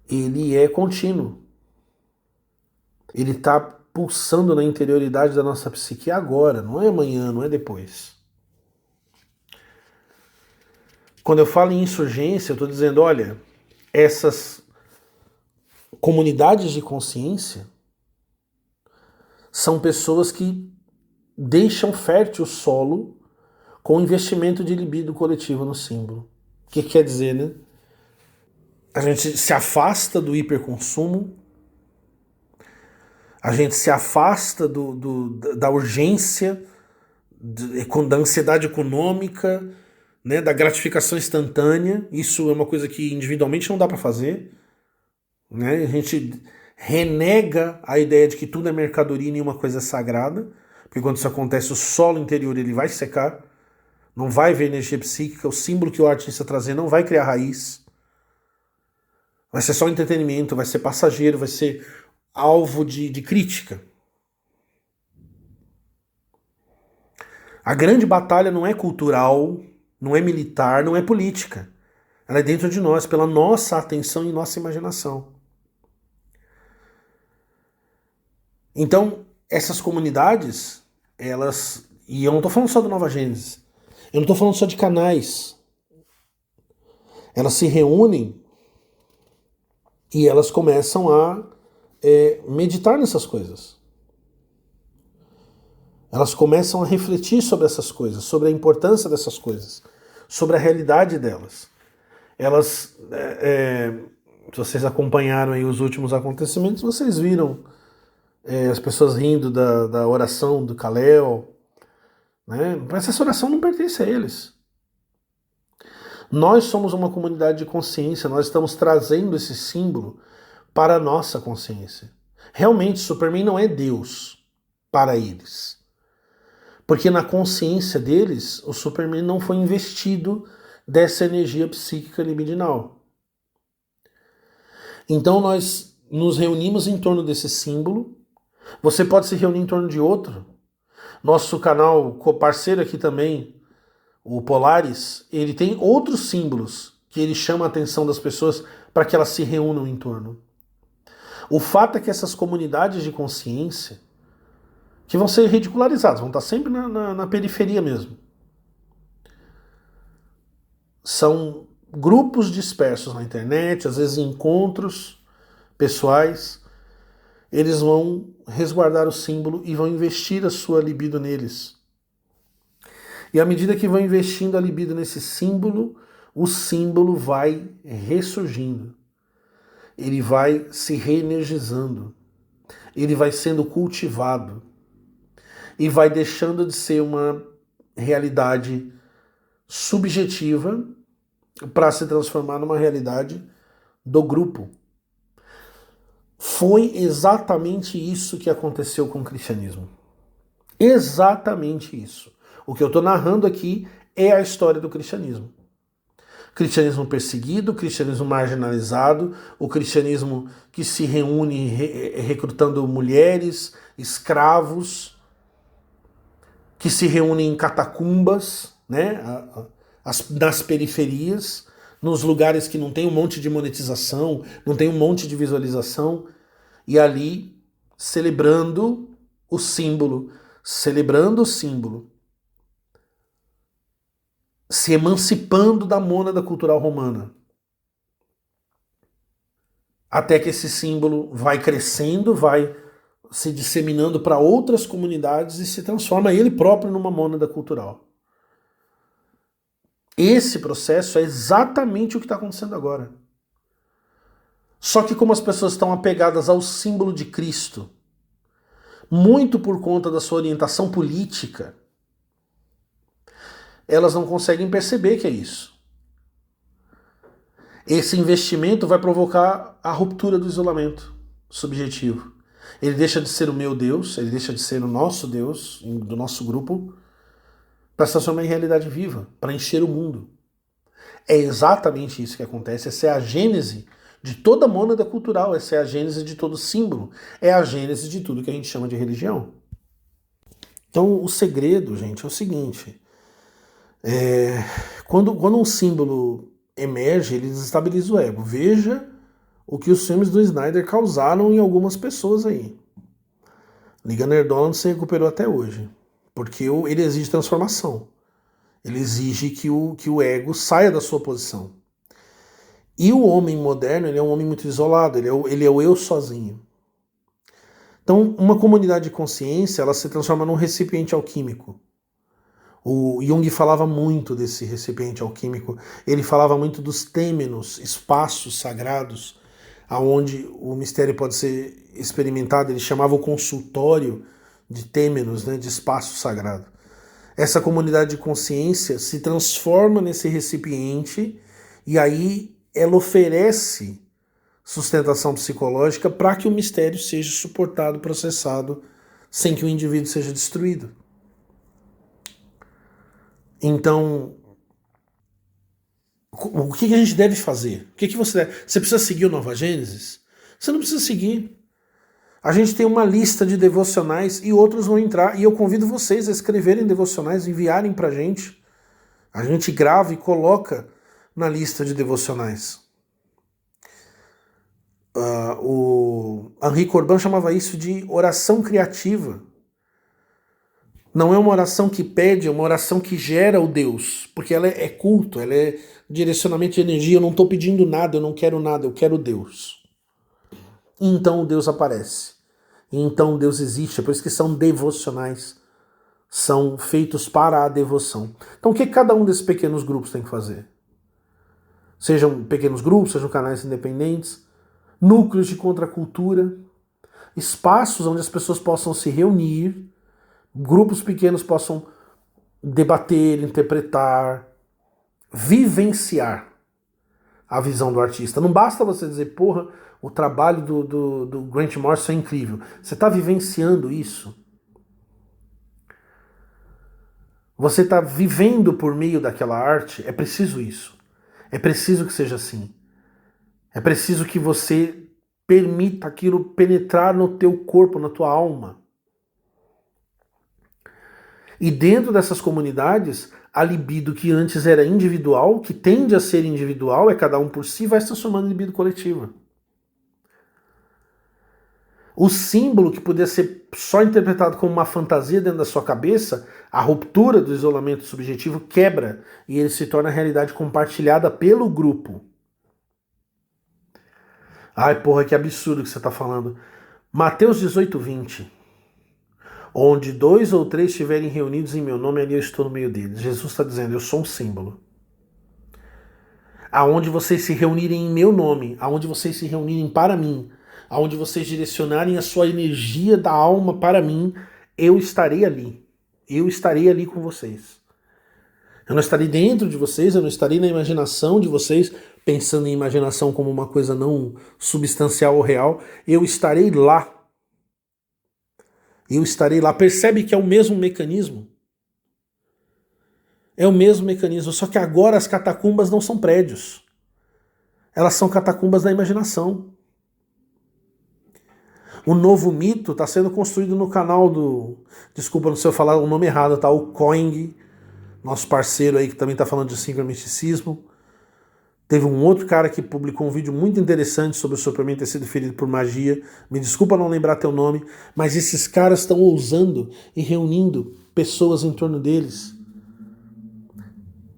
ele é contínuo. Ele está pulsando na interioridade da nossa psique agora, não é amanhã, não é depois. Quando eu falo em insurgência, eu estou dizendo, olha, essas comunidades de consciência são pessoas que deixam fértil o solo com o investimento de libido coletivo no símbolo. O que quer dizer, né? A gente se afasta do hiperconsumo, a gente se afasta da urgência, da ansiedade econômica, né, da gratificação instantânea. Isso é uma coisa que individualmente não dá para fazer. Né? A gente renega a ideia de que tudo é mercadoria e nenhuma coisa é sagrada, porque quando isso acontece, o solo interior ele vai secar, não vai haver energia psíquica, o símbolo que o artista trazer não vai criar raiz, vai ser só entretenimento, vai ser passageiro, vai ser alvo de crítica. A grande batalha não é cultural, não é militar, não é política. Ela é dentro de nós, pela nossa atenção e nossa imaginação. Então, essas comunidades, elas... E eu não estou falando só do Nova Gênesis. Eu não estou falando só de canais. Elas se reúnem e elas começam a meditar nessas coisas. Elas começam a refletir sobre essas coisas, sobre a importância dessas coisas, sobre a realidade delas. Elas, se vocês acompanharam aí os últimos acontecimentos, vocês viram as pessoas rindo da oração do Kal-El, né? Mas essa oração não pertence a eles. Nós somos uma comunidade de consciência, nós estamos trazendo esse símbolo para a nossa consciência. Realmente, Superman não é Deus para eles. Porque na consciência deles, o Superman não foi investido dessa energia psíquica libidinal. Então nós nos reunimos em torno desse símbolo. Você pode se reunir em torno de outro. Nosso canal parceiro aqui também, o Polaris, ele tem outros símbolos que ele chama a atenção das pessoas para que elas se reúnam em torno. O fato é que essas comunidades de consciência, que vão ser ridicularizadas, vão estar sempre na periferia mesmo, são grupos dispersos na internet, às vezes encontros pessoais, eles vão resguardar o símbolo e vão investir a sua libido neles. E à medida que vão investindo a libido nesse símbolo, o símbolo vai ressurgindo. Ele vai se reenergizando. Ele vai sendo cultivado. E vai deixando de ser uma realidade subjetiva para se transformar numa realidade do grupo. Foi exatamente isso que aconteceu com o cristianismo. Exatamente isso. O que eu estou narrando aqui é a história do cristianismo. Cristianismo perseguido, cristianismo marginalizado, o cristianismo que se reúne recrutando mulheres, escravos, que se reúnem em catacumbas, né, nas periferias, nos lugares que não tem um monte de monetização, não tem um monte de visualização, e ali celebrando o símbolo, se emancipando da mônada cultural romana. Até que esse símbolo vai crescendo, vai se disseminando para outras comunidades e se transforma ele próprio numa mônada cultural. Esse processo é exatamente o que está acontecendo agora. Só que como as pessoas estão apegadas ao símbolo de Cristo, muito por conta da sua orientação política, elas não conseguem perceber que é isso. Esse investimento vai provocar a ruptura do isolamento subjetivo. Ele deixa de ser o meu Deus, ele deixa de ser o nosso Deus, do nosso grupo, para se transformar em realidade viva, para encher o mundo. É exatamente isso que acontece, essa é a gênese de toda mônada cultural, essa é a gênese de todo símbolo, é a gênese de tudo que a gente chama de religião. Então o segredo, gente, é o seguinte, quando um símbolo emerge, ele desestabiliza o ego. Veja o que os filmes do Snyder causaram em algumas pessoas aí. Liga Nerdola não se recuperou até hoje, porque ele exige transformação. Ele exige que o ego saia da sua posição. E o homem moderno, ele é um homem muito isolado, ele é o eu sozinho. Então, uma comunidade de consciência, ela se transforma num recipiente alquímico. O Jung falava muito desse recipiente alquímico, ele falava muito dos têmenos, espaços sagrados, aonde o mistério pode ser experimentado, ele chamava o consultório de têmenos, né, de espaço sagrado. Essa comunidade de consciência se transforma nesse recipiente e aí ela oferece sustentação psicológica para que o mistério seja suportado, processado, sem que o indivíduo seja destruído. Então, o que a gente deve fazer? O que você deve? Você precisa seguir o Nova Gênesis? Você não precisa seguir. A gente tem uma lista de devocionais e outros vão entrar. E eu convido vocês a escreverem devocionais, enviarem pra gente. A gente grava e coloca na lista de devocionais. O Henri Corbin chamava isso de oração criativa. Não é uma oração que pede, é uma oração que gera o Deus. Porque ela é culto, ela é direcionamento de energia. Eu não estou pedindo nada, eu não quero nada, eu quero Deus. E então Deus aparece. E então Deus existe. É por isso que são devocionais. São feitos para a devoção. Então o que cada um desses pequenos grupos tem que fazer? Sejam pequenos grupos, sejam canais independentes, núcleos de contracultura, espaços onde as pessoas possam se reunir, grupos pequenos possam debater, interpretar, vivenciar a visão do artista. Não basta você dizer, porra, o trabalho do Grant Morrison é incrível. Você está vivenciando isso? Você está vivendo por meio daquela arte? É preciso isso. É preciso que seja assim. É preciso que você permita aquilo penetrar no teu corpo, na tua alma. E dentro dessas comunidades, a libido que antes era individual, que tende a ser individual, é cada um por si, vai se transformando em libido coletiva. O símbolo que podia ser só interpretado como uma fantasia dentro da sua cabeça, a ruptura do isolamento subjetivo quebra e ele se torna realidade compartilhada pelo grupo. Ai, porra, que absurdo que você está falando. Mateus 18:20. Onde 2 ou 3 estiverem reunidos em meu nome, ali eu estou no meio deles. Jesus está dizendo, eu sou um símbolo. Aonde vocês se reunirem em meu nome, aonde vocês se reunirem para mim, aonde vocês direcionarem a sua energia da alma para mim, eu estarei ali. Eu estarei ali com vocês. Eu não estarei dentro de vocês, eu não estarei na imaginação de vocês, pensando em imaginação como uma coisa não substancial ou real. Eu estarei lá. Eu estarei lá. Percebe que é o mesmo mecanismo? É o mesmo mecanismo, só que agora as catacumbas não são prédios. Elas são catacumbas da imaginação. O novo mito está sendo construído no canal do... Desculpa, não sei eu falar o nome errado, tá? O Coing, nosso parceiro aí que também está falando de sincromisticismo. Teve um outro cara que publicou um vídeo muito interessante sobre o Superman ter sido ferido por magia. Me desculpa não lembrar teu nome, mas esses caras estão ousando e reunindo pessoas em torno deles.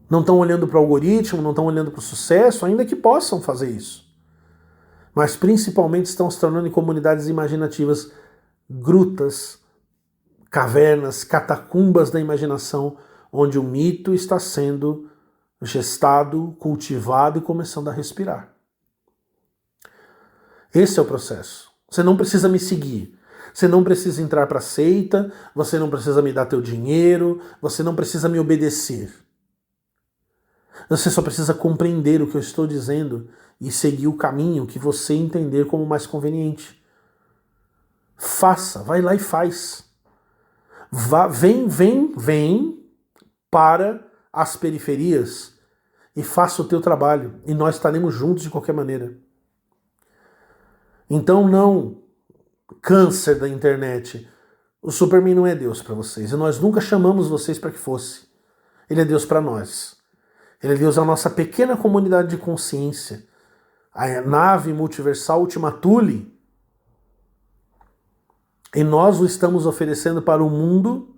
Não estão olhando para o algoritmo, não estão olhando para o sucesso, ainda que possam fazer isso. Mas principalmente estão se tornando em comunidades imaginativas, grutas, cavernas, catacumbas da imaginação, onde o mito está sendo gestado, cultivado e começando a respirar. Esse é o processo. Você não precisa me seguir. Você não precisa entrar para a seita, você não precisa me dar teu dinheiro, você não precisa me obedecer. Você só precisa compreender o que eu estou dizendo e seguir o caminho que você entender como mais conveniente. Faça, vai lá e faz. Vem para as periferias e faça o teu trabalho. E nós estaremos juntos de qualquer maneira. Então não, câncer da internet. O Superman não é Deus para vocês. E nós nunca chamamos vocês para que fosse. Ele é Deus para nós. Ele é Deus da nossa pequena comunidade de consciência. A nave multiversal Ultima Thule. E nós o estamos oferecendo para o mundo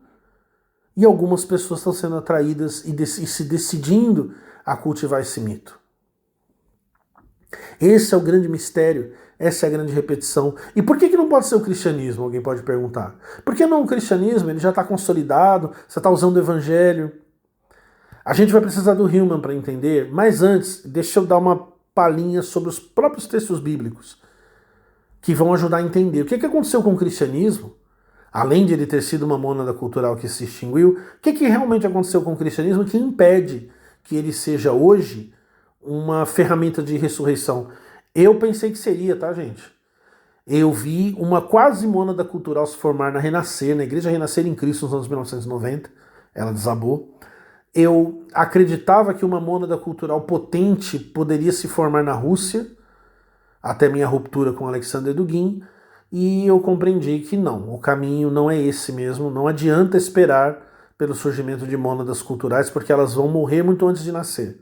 e algumas pessoas estão sendo atraídas e se decidindo a cultivar esse mito. Esse é o grande mistério, essa é a grande repetição. E por que não pode ser o cristianismo? Alguém pode perguntar. Por que não o cristianismo? Ele já está consolidado, você está usando o evangelho. A gente vai precisar do Hillman para entender, mas antes, deixa eu dar uma palhinha sobre os próprios textos bíblicos, que vão ajudar a entender o que aconteceu com o cristianismo, além de ele ter sido uma mônada cultural que se extinguiu, o que realmente aconteceu com o cristianismo que impede que ele seja hoje uma ferramenta de ressurreição. Eu pensei que seria, tá, gente? Eu vi uma quase mônada cultural se formar na Renascer, na Igreja Renascer em Cristo nos anos 1990, ela desabou. Eu acreditava que uma mônada cultural potente poderia se formar na Rússia, até minha ruptura com Alexander Dugin, e eu compreendi que não, o caminho não é esse mesmo, não adianta esperar pelo surgimento de mônadas culturais, porque elas vão morrer muito antes de nascer.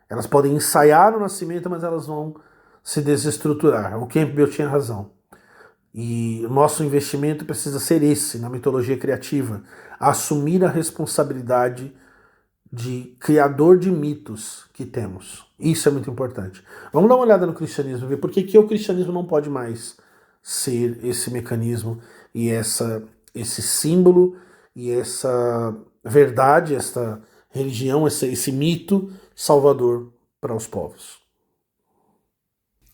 Elas podem ensaiar o nascimento, mas elas vão se desestruturar. O Campbell tinha razão. E o nosso investimento precisa ser esse, na mitologia criativa, assumir a responsabilidade de criador de mitos que temos. Isso é muito importante. Vamos dar uma olhada no cristianismo, ver por que o cristianismo não pode mais ser esse mecanismo e esse símbolo e essa verdade, essa religião, esse mito salvador para os povos.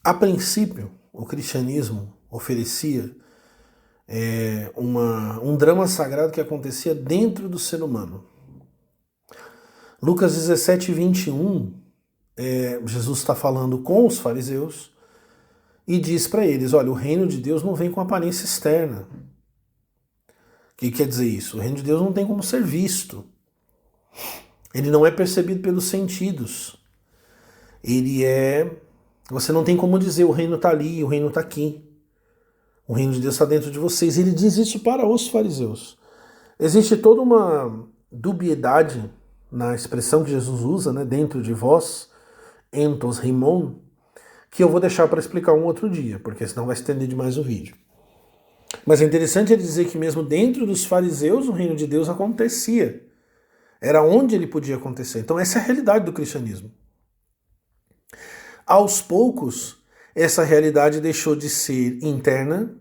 A princípio, o cristianismo oferecia um drama sagrado que acontecia dentro do ser humano. Lucas 17, 21, Jesus está falando com os fariseus e diz para eles, olha, o reino de Deus não vem com aparência externa. O que quer dizer isso? O reino de Deus não tem como ser visto. Ele não é percebido pelos sentidos. Você não tem como dizer, o reino está ali, o reino está aqui. O reino de Deus está dentro de vocês. Ele diz isso para os fariseus. Existe toda uma dubiedade na expressão que Jesus usa, né, dentro de vós, entos rimon, que eu vou deixar para explicar um outro dia, porque senão vai estender demais o vídeo. Mas é interessante ele dizer que mesmo dentro dos fariseus o reino de Deus acontecia. Era onde ele podia acontecer. Então essa é a realidade do cristianismo. Aos poucos, essa realidade deixou de ser interna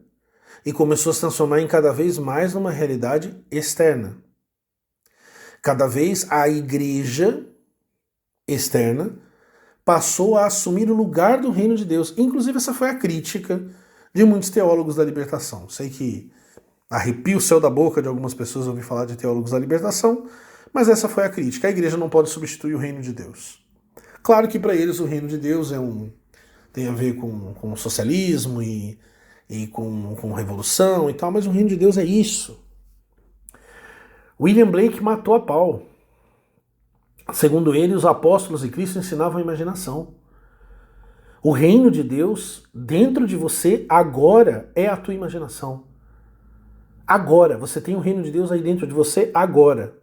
e começou a se transformar em cada vez mais numa realidade externa. Cada vez a igreja externa passou a assumir o lugar do reino de Deus. Inclusive essa foi a crítica de muitos teólogos da libertação. Sei que arrepia o céu da boca de algumas pessoas ouvir falar de teólogos da libertação, mas essa foi a crítica. A igreja não pode substituir o reino de Deus. Claro que para eles o reino de Deus tem a ver com socialismo e com revolução e tal, mas o reino de Deus é isso. William Blake matou a pau. Segundo ele, os apóstolos e Cristo ensinavam a imaginação. O reino de Deus dentro de você agora é a tua imaginação. Agora, você tem o reino de Deus aí dentro de você agora.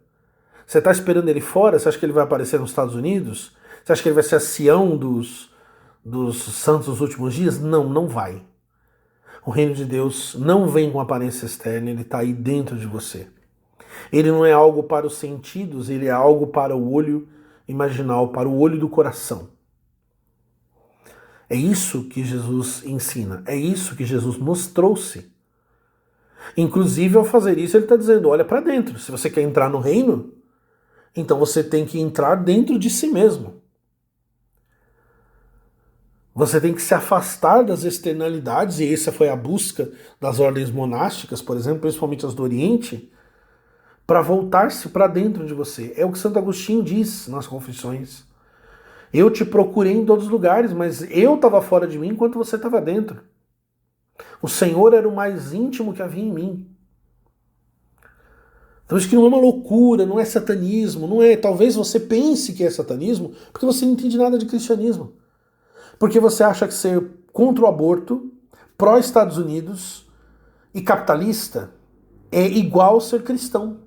Você está esperando ele fora? Você acha que ele vai aparecer nos Estados Unidos? Você acha que ele vai ser a Sião dos santos dos últimos dias? Não, não vai. O reino de Deus não vem com aparência externa, ele está aí dentro de você. Ele não é algo para os sentidos, ele é algo para o olho imaginal, para o olho do coração. É isso que Jesus ensina, é isso que Jesus nos trouxe. Inclusive, ao fazer isso, ele está dizendo, olha para dentro. Se você quer entrar no reino, então você tem que entrar dentro de si mesmo. Você tem que se afastar das externalidades, e essa foi a busca das ordens monásticas, por exemplo, principalmente as do Oriente, para voltar-se para dentro de você. É o que Santo Agostinho diz nas Confissões. Eu te procurei em todos os lugares, mas eu estava fora de mim enquanto você estava dentro. O Senhor era o mais íntimo que havia em mim. Então isso que não é uma loucura, não é satanismo, não é. Talvez você pense que é satanismo, porque você não entende nada de cristianismo. Porque você acha que ser contra o aborto, pró-Estados Unidos e capitalista é igual ser cristão.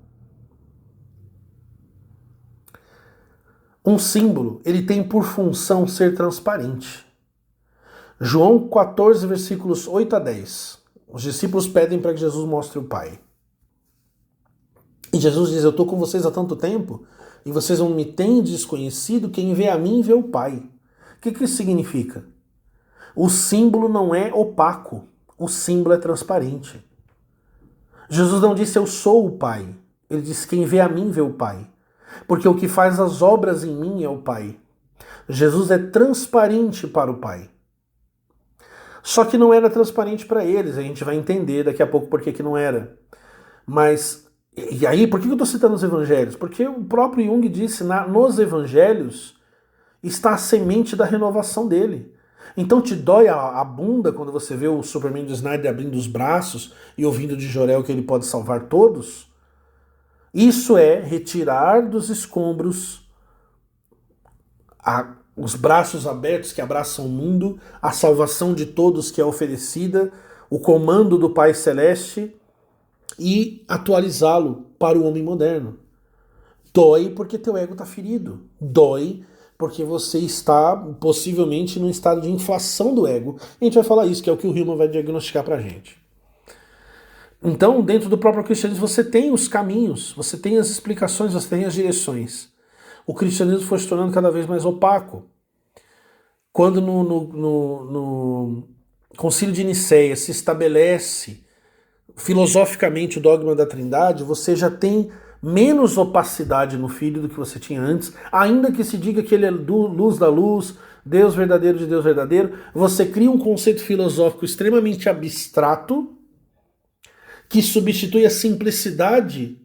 Um símbolo, ele tem por função ser transparente. João 14, versículos 8 a 10. Os discípulos pedem para que Jesus mostre o Pai. E Jesus diz, eu estou com vocês há tanto tempo e vocês não me têm desconhecido, quem vê a mim vê o Pai. O que isso significa? O símbolo não é opaco, o símbolo é transparente. Jesus não disse eu sou o Pai, ele disse quem vê a mim vê o Pai. Porque o que faz as obras em mim é o Pai. Jesus é transparente para o Pai. Só que não era transparente para eles, a gente vai entender daqui a pouco por que não era. Mas, e aí, por que eu estou citando os evangelhos? Porque o próprio Jung disse, nos evangelhos está a semente da renovação dele. Então te dói a bunda quando você vê o Superman do Snyder abrindo os braços e ouvindo de Jor-El que ele pode salvar todos? Isso é retirar dos escombros os braços abertos que abraçam o mundo, a salvação de todos que é oferecida, o comando do Pai Celeste e atualizá-lo para o homem moderno. Dói porque teu ego está ferido. Dói porque você está possivelmente num estado de inflação do ego. A gente vai falar isso, que é o que o Hillman vai diagnosticar para a gente. Então, dentro do próprio cristianismo, você tem os caminhos, você tem as explicações, você tem as direções. O cristianismo foi se tornando cada vez mais opaco. Quando no Concílio de Nicéia se estabelece filosoficamente o dogma da Trindade, você já tem menos opacidade no Filho do que você tinha antes, ainda que se diga que ele é luz da luz, Deus verdadeiro de Deus verdadeiro, você cria um conceito filosófico extremamente abstrato, que substitui a simplicidade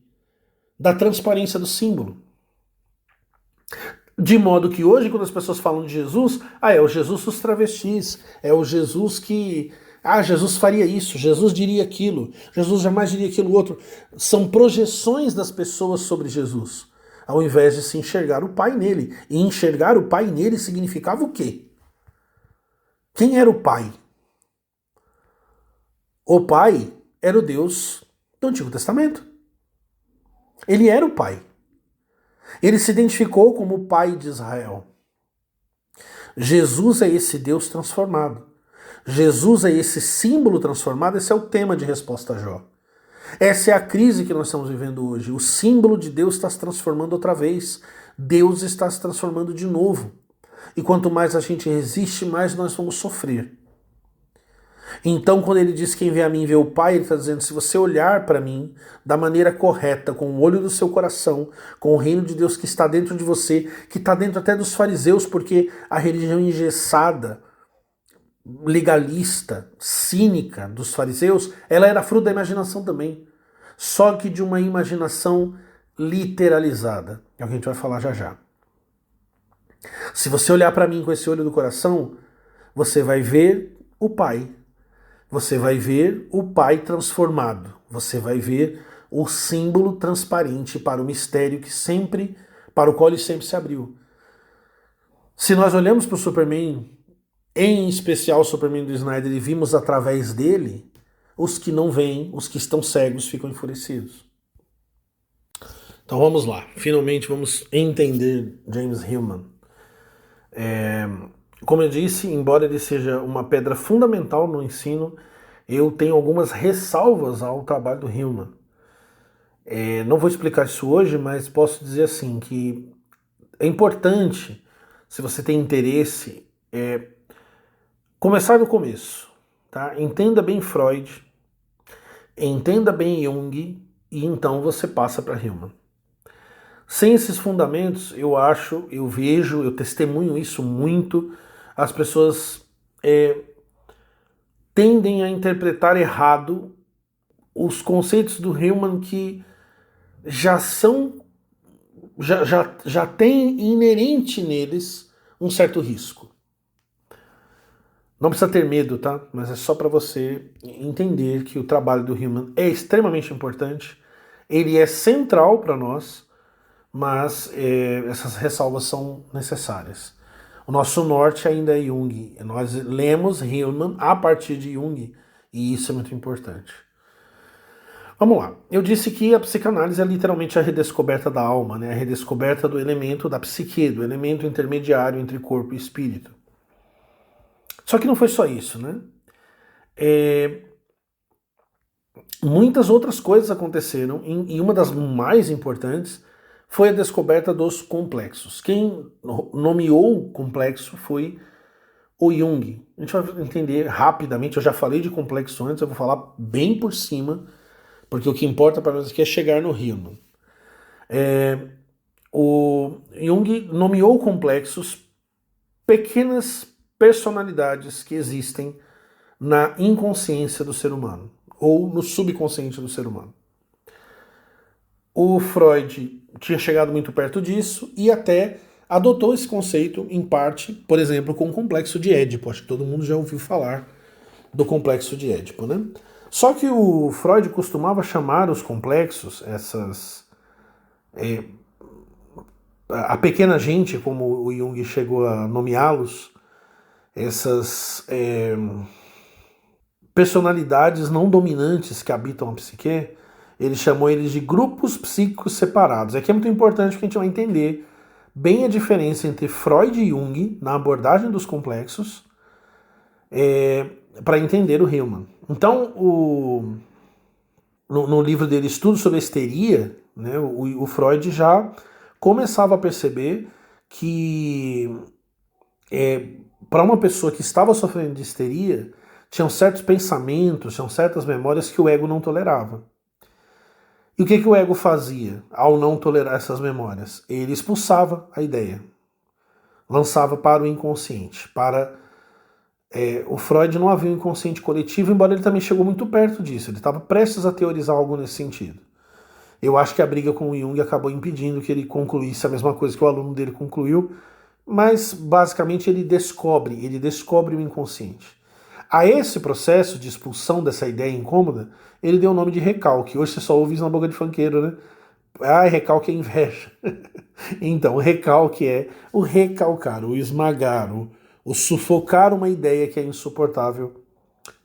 da transparência do símbolo. De modo que hoje, quando as pessoas falam de Jesus, é o Jesus dos travestis, é o Jesus que... Jesus faria isso, Jesus diria aquilo, Jesus jamais diria aquilo outro. São projeções das pessoas sobre Jesus, ao invés de se enxergar o Pai nele. E enxergar o Pai nele significava o quê? Quem era o Pai? O Pai era o Deus do Antigo Testamento. Ele era o Pai. Ele se identificou como o Pai de Israel. Jesus é esse Deus transformado. Jesus é esse símbolo transformado, esse é o tema de Resposta a Jó. Essa é a crise que nós estamos vivendo hoje. O símbolo de Deus está se transformando outra vez. Deus está se transformando de novo. E quanto mais a gente resiste, mais nós vamos sofrer. Então, quando ele diz quem vê a mim vê o Pai, ele está dizendo, se você olhar para mim da maneira correta, com o olho do seu coração, com o reino de Deus que está dentro de você, que está dentro até dos fariseus, porque a religião engessada, legalista, cínica dos fariseus, ela era fruto da imaginação também. Só que de uma imaginação literalizada. É o que a gente vai falar já já. Se você olhar para mim com esse olho do coração, você vai ver o Pai. Você vai ver o Pai transformado. Você vai ver o símbolo transparente para o mistério para o qual ele sempre se abriu. Se nós olhamos para o Superman, em especial o Superman do Snyder, e vimos através dele, os que não veem, os que estão cegos, ficam enfurecidos. Então vamos lá. Finalmente vamos entender James Hillman. Como eu disse, embora ele seja uma pedra fundamental no ensino, eu tenho algumas ressalvas ao trabalho do Hillman. Não vou explicar isso hoje, mas posso dizer assim, que é importante, se você tem interesse, começar do começo. Tá? Entenda bem Freud, entenda bem Jung, e então você passa para Hillman. Sem esses fundamentos, eu vejo, eu testemunho isso muito, as pessoas tendem a interpretar errado os conceitos do Hillman que já tem inerente neles um certo risco. Não precisa ter medo, tá? Mas é só para você entender que o trabalho do Hillman é extremamente importante, ele é central para nós, mas essas ressalvas são necessárias. O nosso norte ainda é Jung. Nós lemos Hillman a partir de Jung, e isso é muito importante. Vamos lá. Eu disse que a psicanálise é literalmente a redescoberta da alma, né? A redescoberta do elemento da psique, do elemento intermediário entre corpo e espírito. Só que não foi só isso, né? Muitas outras coisas aconteceram, e uma das mais importantes foi a descoberta dos complexos. Quem nomeou o complexo foi o Jung. A gente vai entender rapidamente, eu já falei de complexo antes, eu vou falar bem por cima, porque o que importa para nós aqui é chegar no Hillman. O Jung nomeou complexos pequenas personalidades que existem na inconsciência do ser humano, ou no subconsciente do ser humano. O Freud tinha chegado muito perto disso e até adotou esse conceito, em parte, por exemplo, com o complexo de Édipo. Acho que todo mundo já ouviu falar do complexo de Édipo, né? Só que o Freud costumava chamar os complexos, a pequena gente, como o Jung chegou a nomeá-los, essas personalidades não dominantes que habitam a psique, ele chamou eles de grupos psíquicos separados. Aqui é muito importante que a gente vai entender bem a diferença entre Freud e Jung na abordagem dos complexos para entender o Hillman. Então, no livro dele, Estudo sobre a Histeria, né, o Freud já começava a perceber que para uma pessoa que estava sofrendo de histeria, tinham certos pensamentos, tinham certas memórias que o ego não tolerava. E o que o ego fazia ao não tolerar essas memórias? Ele expulsava a ideia, lançava para o inconsciente. O Freud não havia um inconsciente coletivo, embora ele também chegou muito perto disso. Ele estava prestes a teorizar algo nesse sentido. Eu acho que a briga com o Jung acabou impedindo que ele concluísse a mesma coisa que o aluno dele concluiu, mas basicamente ele descobre o inconsciente. A esse processo de expulsão dessa ideia incômoda, ele deu o nome de recalque. Hoje você só ouve isso na boca de funkeiro, né? Recalque é inveja. Então, o recalque é o recalcar, o esmagar, o sufocar uma ideia que é insuportável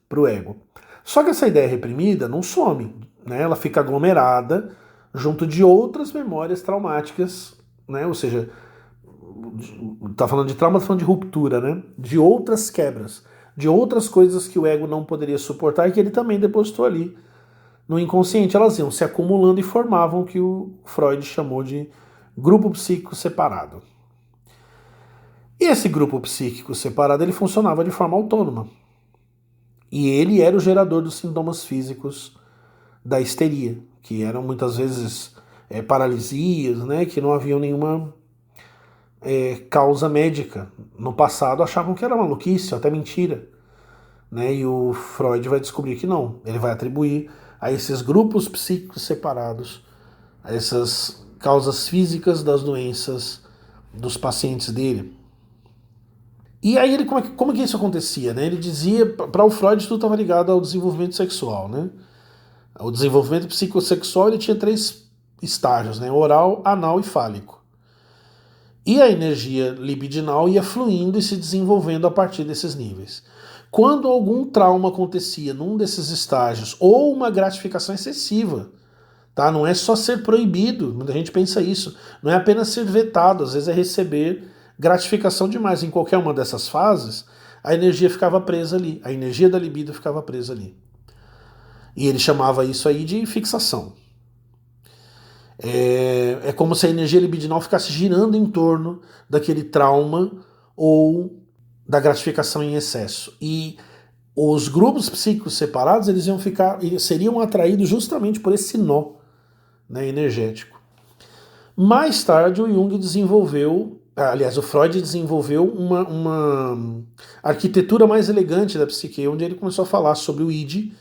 para o ego. Só que essa ideia reprimida não some, né? Ela fica aglomerada junto de outras memórias traumáticas, né? Ou seja, tá falando de trauma, tá falando de ruptura, né? De outras quebras, de outras coisas que o ego não poderia suportar e que ele também depositou ali no inconsciente. Elas iam se acumulando e formavam o que o Freud chamou de grupo psíquico separado. E esse grupo psíquico separado, ele funcionava de forma autônoma. E ele era o gerador dos sintomas físicos da histeria, que eram muitas vezes paralisias, né, que não haviam nenhuma causa médica. No passado achavam que era maluquice, até mentira. Né? E o Freud vai descobrir que não. Ele vai atribuir a esses grupos psíquicos separados, a essas causas físicas das doenças dos pacientes dele. E aí ele, como que isso acontecia? Né? Ele dizia, para o Freud tudo estava ligado ao desenvolvimento sexual. Né? O desenvolvimento psicossexual ele tinha 3 estágios, né? Oral, anal e fálico. E a energia libidinal ia fluindo e se desenvolvendo a partir desses níveis. Quando algum trauma acontecia num desses estágios, ou uma gratificação excessiva, tá? Não é só ser proibido, muita gente pensa isso, não é apenas ser vetado, às vezes é receber gratificação demais. Em qualquer uma dessas fases, a energia ficava presa ali, a energia da libido ficava presa ali. E ele chamava isso aí de fixação. É como se a energia libidinal ficasse girando em torno daquele trauma ou da gratificação em excesso. E os grupos psíquicos separados, eles seriam atraídos justamente por esse nó, né, energético. Mais tarde, o Jung desenvolveu aliás, o Freud desenvolveu uma arquitetura mais elegante da psique, onde ele começou a falar sobre o id,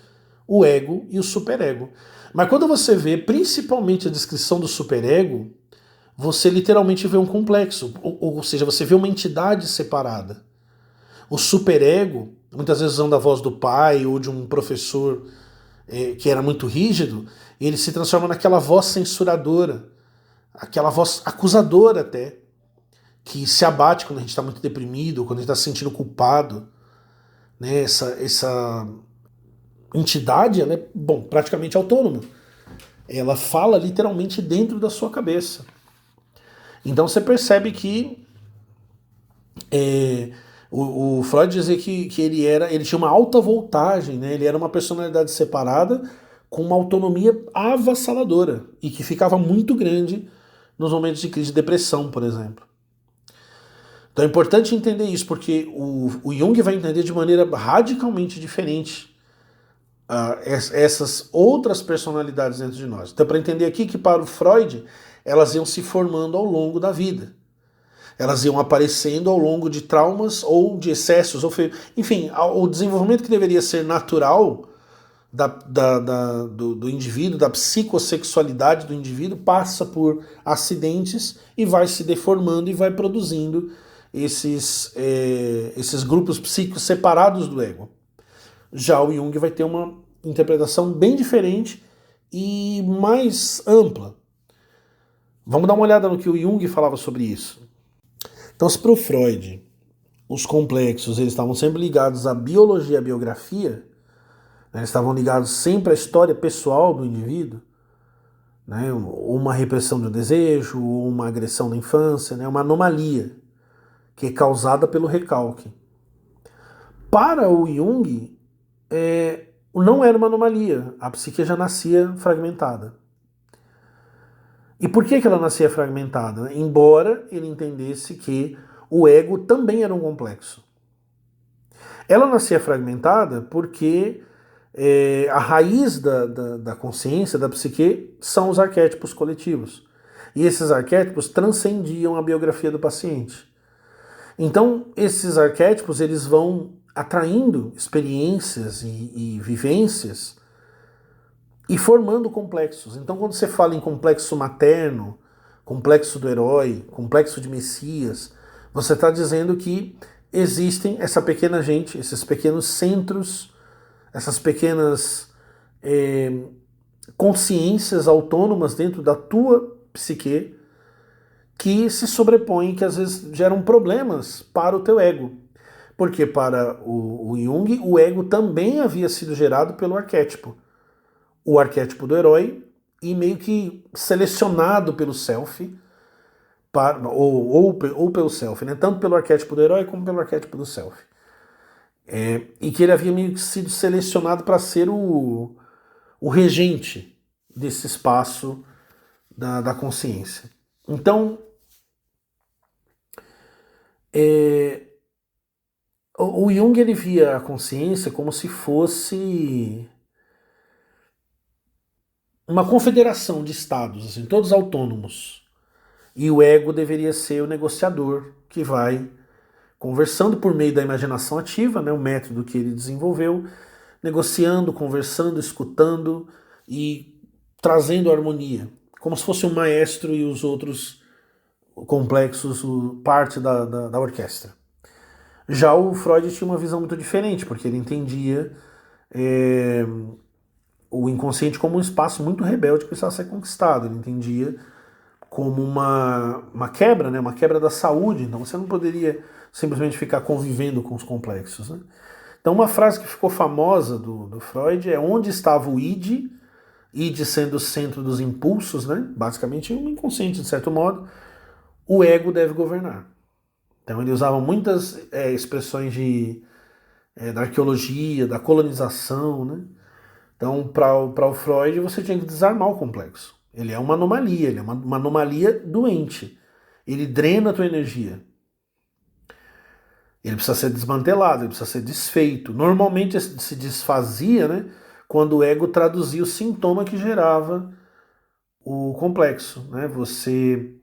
o ego e o superego. Mas quando você vê principalmente a descrição do superego, você literalmente vê um complexo, ou seja, você vê uma entidade separada. O superego, muitas vezes usando a voz do pai ou de um professor que era muito rígido, ele se transforma naquela voz censuradora, aquela voz acusadora até, que se abate quando a gente está muito deprimido, quando a gente está se sentindo culpado. Né? Essa entidade, ela é, bom, praticamente autônoma. Ela fala literalmente dentro da sua cabeça. Então você percebe que o Freud dizia que ele tinha uma alta voltagem, né? Ele era uma personalidade separada com uma autonomia avassaladora e que ficava muito grande nos momentos de crise de depressão, por exemplo. Então é importante entender isso, porque o Jung vai entender de maneira radicalmente diferente essas outras personalidades dentro de nós. Então, para entender aqui que para o Freud, elas iam se formando ao longo da vida. Elas iam aparecendo ao longo de traumas ou de excessos. Enfim, o desenvolvimento que deveria ser natural do indivíduo, da psicossexualidade do indivíduo, passa por acidentes e vai se deformando e vai produzindo esses grupos psíquicos separados do ego. Já o Jung vai ter uma interpretação bem diferente e mais ampla. Vamos dar uma olhada no que o Jung falava sobre isso. Então, se para o Freud os complexos eles estavam sempre ligados à biologia e à biografia, né, eles estavam ligados sempre à história pessoal do indivíduo, né, ou uma repressão de um desejo, ou uma agressão na infância, né, uma anomalia que é causada pelo recalque. Para o Jung, não era uma anomalia, a psique já nascia fragmentada. E por que ela nascia fragmentada? Embora ele entendesse que o ego também era um complexo. Ela nascia fragmentada porque a raiz da consciência, da psique, são os arquétipos coletivos. E esses arquétipos transcendiam a biografia do paciente. Então, esses arquétipos eles vão atraindo experiências e vivências e formando complexos. Então, quando você fala em complexo materno, complexo do herói, complexo de Messias, você está dizendo que existem essa pequena gente, esses pequenos centros, essas pequenas consciências autônomas dentro da tua psique que se sobrepõem, que às vezes geram problemas para o teu ego. Porque para o Jung, o ego também havia sido gerado pelo arquétipo. O arquétipo do herói e meio que selecionado pelo self, ou pelo self, né? Tanto pelo arquétipo do herói como pelo arquétipo do self. E que ele havia meio que sido selecionado para ser o regente desse espaço da consciência. Então, o Jung ele via a consciência como se fosse uma confederação de estados, assim, todos autônomos. E o ego deveria ser o negociador que vai conversando por meio da imaginação ativa, né, o método que ele desenvolveu, negociando, conversando, escutando e trazendo harmonia, como se fosse um maestro e os outros complexos parte da orquestra. Já o Freud tinha uma visão muito diferente, porque ele entendia o inconsciente como um espaço muito rebelde que precisava ser conquistado. Ele entendia como uma quebra, né? Uma quebra da saúde. Então você não poderia simplesmente ficar convivendo com os complexos. Né? Então uma frase que ficou famosa do Freud é: onde estava o id sendo o centro dos impulsos, né? Basicamente um inconsciente de certo modo, o ego deve governar. Então ele usava muitas expressões da arqueologia, da colonização, né? Então, para o Freud, você tinha que desarmar o complexo. Ele é uma anomalia, ele é uma anomalia doente. Ele drena a tua energia. Ele precisa ser desmantelado, ele precisa ser desfeito. Normalmente se desfazia, né, quando o ego traduzia o sintoma que gerava o complexo. Né? Você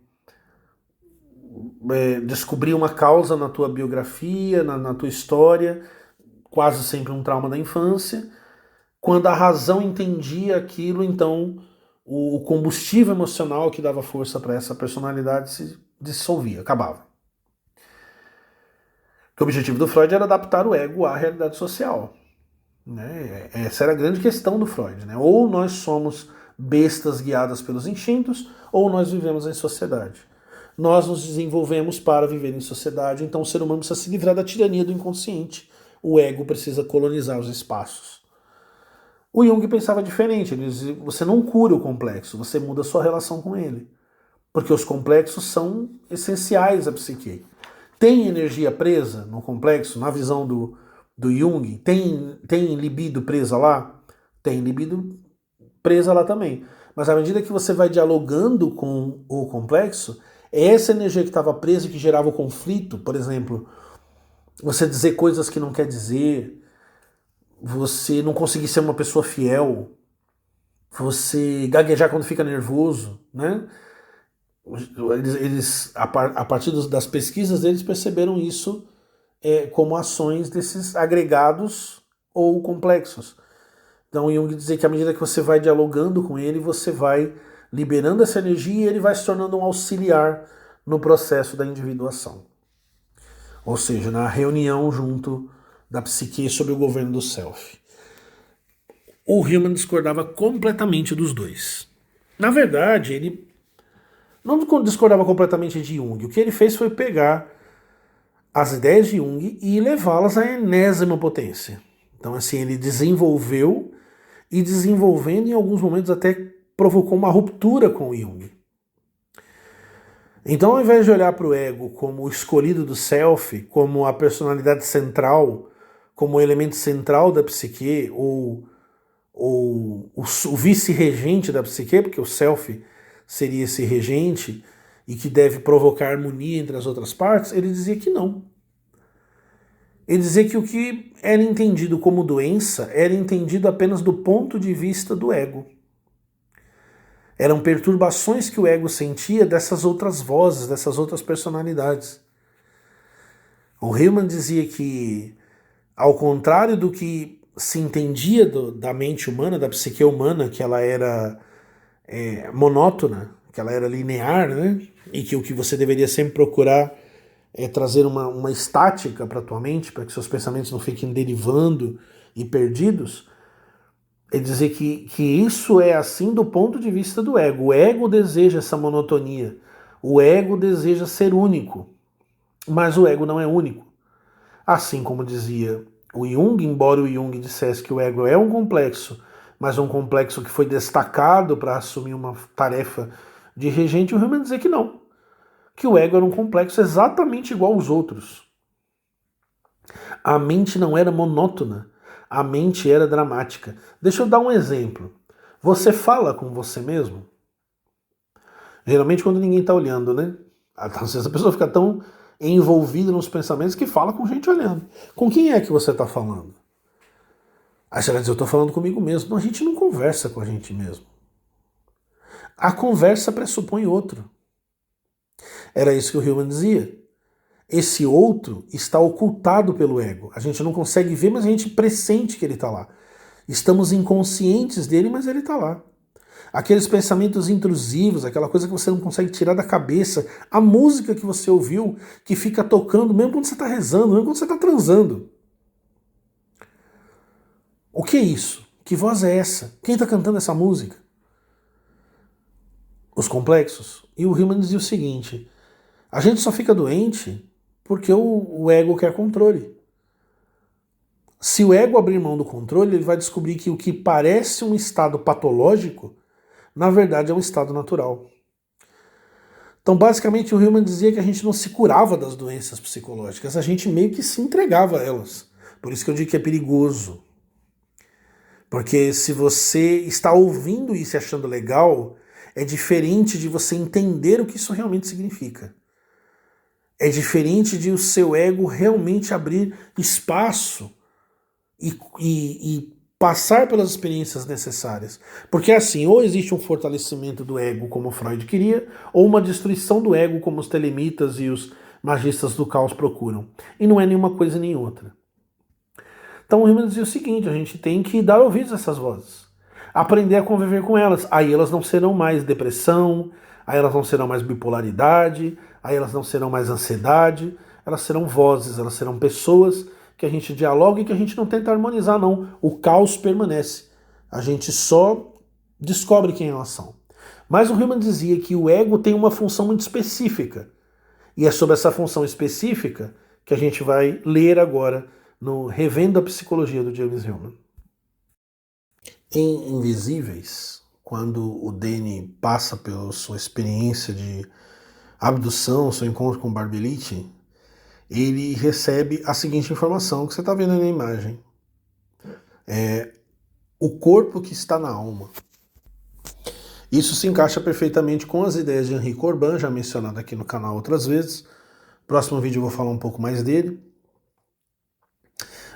descobrir uma causa na tua biografia, na tua história, quase sempre um trauma da infância. Quando a razão entendia aquilo, então o combustível emocional que dava força para essa personalidade se dissolvia, acabava. O objetivo do Freud era adaptar o ego à realidade social. Né? Essa era a grande questão do Freud. Né? Ou nós somos bestas guiadas pelos instintos, ou nós vivemos em sociedade. Nós nos desenvolvemos para viver em sociedade, então o ser humano precisa se livrar da tirania do inconsciente. O ego precisa colonizar os espaços. O Jung pensava diferente. Ele dizia, você não cura o complexo, você muda a sua relação com ele. Porque os complexos são essenciais à psique. Tem energia presa no complexo, na visão do Jung? Tem libido presa lá? Tem libido presa lá também. Mas à medida que você vai dialogando com o complexo, essa energia que estava presa e que gerava o conflito, por exemplo, você dizer coisas que não quer dizer, você não conseguir ser uma pessoa fiel, você gaguejar quando fica nervoso, né? Eles a partir das pesquisas deles perceberam isso como ações desses agregados ou complexos. Então Jung dizia que à medida que você vai dialogando com ele, você vai liberando essa energia e ele vai se tornando um auxiliar no processo da individuação. Ou seja, na reunião junto da psique sob o governo do self. O Hillman discordava completamente dos dois. Na verdade, ele não discordava completamente de Jung. O que ele fez foi pegar as ideias de Jung e levá-las à enésima potência. Então, assim, ele desenvolveu e desenvolvendo, em alguns momentos até provocou uma ruptura com o Jung. Então, ao invés de olhar para o ego como o escolhido do self, como a personalidade central, como o elemento central da psique, ou o vice-regente da psique, porque o self seria esse regente e que deve provocar harmonia entre as outras partes, ele dizia que não. Ele dizia que o que era entendido como doença era entendido apenas do ponto de vista do ego. Eram perturbações que o ego sentia dessas outras vozes, dessas outras personalidades. O Hillman dizia que, ao contrário do que se entendia da mente humana, da psique humana, que ela era monótona, que ela era linear, né? E que o que você deveria sempre procurar é trazer uma estática para a tua mente, para que seus pensamentos não fiquem derivando e perdidos. Ele dizer que isso é assim do ponto de vista do ego. O ego deseja essa monotonia. O ego deseja ser único. Mas o ego não é único. Assim como dizia o Jung, embora o Jung dissesse que o ego é um complexo, mas um complexo que foi destacado para assumir uma tarefa de regente, o Hillman dizia que não. Que o ego era um complexo exatamente igual aos outros. A mente não era monótona. A mente era dramática. Deixa eu dar um exemplo. Você fala com você mesmo? Geralmente quando ninguém está olhando, né? Às vezes a pessoa fica tão envolvida nos pensamentos que fala com gente olhando. Com quem é que você está falando? Aí você vai dizer, eu estou falando comigo mesmo. Não, a gente não conversa com a gente mesmo. A conversa pressupõe outro. Era isso que o Hillman dizia. Esse outro está ocultado pelo ego. A gente não consegue ver, mas a gente pressente que ele está lá. Estamos inconscientes dele, mas ele está lá. Aqueles pensamentos intrusivos, aquela coisa que você não consegue tirar da cabeça, a música que você ouviu, que fica tocando, mesmo quando você está rezando, mesmo quando você está transando. O que é isso? Que voz é essa? Quem está cantando essa música? Os complexos. E o Hillman dizia o seguinte, a gente só fica doente porque o ego quer controle. Se o ego abrir mão do controle, ele vai descobrir que o que parece um estado patológico, na verdade é um estado natural. Então, basicamente, o Hillman dizia que a gente não se curava das doenças psicológicas, a gente meio que se entregava a elas. Por isso que eu digo que é perigoso. Porque se você está ouvindo isso e achando legal, é diferente de você entender o que isso realmente significa. É diferente de o seu ego realmente abrir espaço e passar pelas experiências necessárias. Porque assim, ou existe um fortalecimento do ego, como Freud queria, ou uma destruição do ego, como os telemitas e os magistas do caos procuram. E não é nenhuma coisa nem outra. Então o Hillman dizia o seguinte, a gente tem que dar ouvidos a essas vozes. Aprender a conviver com elas. Aí elas não serão mais depressão, aí elas não serão mais bipolaridade, aí elas não serão mais ansiedade, elas serão vozes, elas serão pessoas que a gente dialoga e que a gente não tenta harmonizar, não. O caos permanece. A gente só descobre quem elas são. Mas o Hillman dizia que o ego tem uma função muito específica. E é sobre essa função específica que a gente vai ler agora no Revendo a Psicologia do James Hillman. Em Invisíveis, quando o Danny passa pela sua experiência de abdução, seu encontro com Barbeliche, ele recebe a seguinte informação que você está vendo aí na imagem. É o corpo que está na alma. Isso se encaixa perfeitamente com as ideias de Henri Corbin, já mencionado aqui no canal outras vezes. Próximo vídeo eu vou falar um pouco mais dele.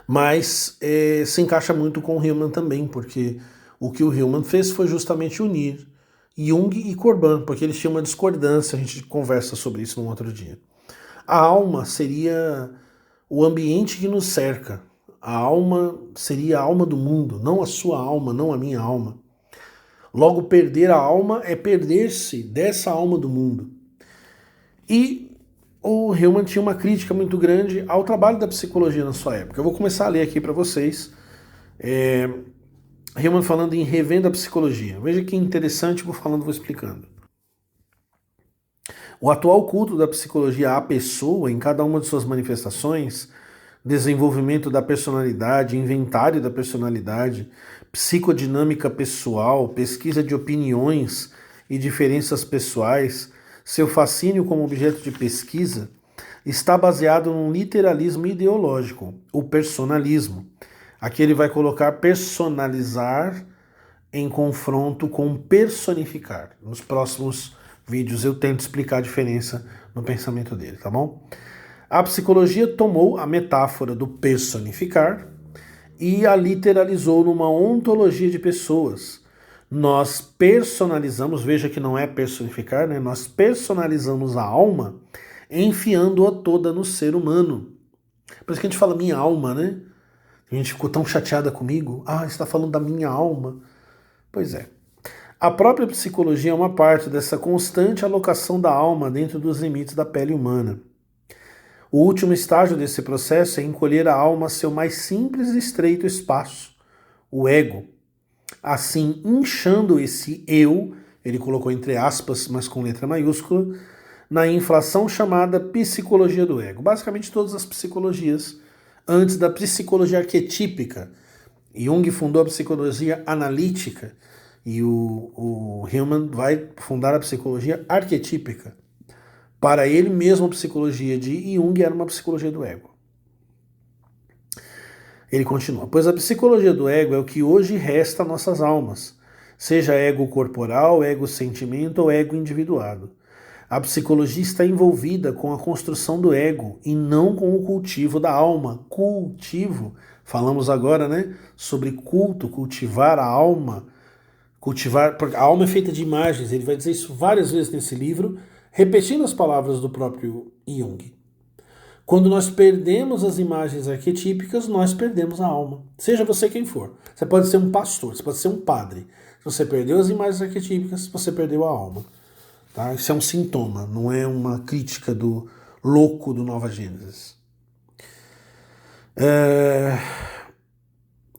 Mas se encaixa muito com o Hillman também, porque o que o Hillman fez foi justamente unir Jung e Corbin, porque eles tinham uma discordância, a gente conversa sobre isso num outro dia. A alma seria o ambiente que nos cerca. A alma seria a alma do mundo, não a sua alma, não a minha alma. Logo, perder a alma é perder-se dessa alma do mundo. E o Hillman tinha uma crítica muito grande ao trabalho da psicologia na sua época. Eu vou começar a ler aqui para vocês. Hillman falando em Revendo a Psicologia. Veja que interessante, vou explicando. O atual culto da psicologia à pessoa, em cada uma de suas manifestações, desenvolvimento da personalidade, inventário da personalidade, psicodinâmica pessoal, pesquisa de opiniões e diferenças pessoais, seu fascínio como objeto de pesquisa, está baseado num literalismo ideológico, o personalismo. Aqui ele vai colocar personalizar em confronto com personificar. Nos próximos vídeos eu tento explicar a diferença no pensamento dele, tá bom? A psicologia tomou a metáfora do personificar e a literalizou numa ontologia de pessoas. Nós personalizamos, veja que não é personificar, né? Nós personalizamos a alma enfiando-a toda no ser humano. Por isso que a gente fala minha alma, né? A gente ficou tão chateada comigo. Ah, está falando da minha alma. Pois é. A própria psicologia é uma parte dessa constante alocação da alma dentro dos limites da pele humana. O último estágio desse processo é encolher a alma a seu mais simples e estreito espaço, o ego. Assim, inchando esse eu, ele colocou entre aspas, mas com letra maiúscula, na inflação chamada psicologia do ego. Basicamente todas as psicologias, antes da psicologia arquetípica. Jung fundou a psicologia analítica e o Hillman vai fundar a psicologia arquetípica. Para ele mesmo, a psicologia de Jung era uma psicologia do ego. Ele continua, pois a psicologia do ego é o que hoje resta a nossas almas, seja ego corporal, ego sentimento ou ego individuado. A psicologia está envolvida com a construção do ego e não com o cultivo da alma. Cultivo, falamos agora, né, sobre culto, cultivar a alma, cultivar, porque a alma é feita de imagens, ele vai dizer isso várias vezes nesse livro, repetindo as palavras do próprio Jung. Quando nós perdemos as imagens arquetípicas, nós perdemos a alma. Seja você quem for. Você pode ser um pastor, você pode ser um padre. Se você perdeu as imagens arquetípicas, você perdeu a alma. Tá? Isso é um sintoma, não é uma crítica do louco do Nova Gênesis.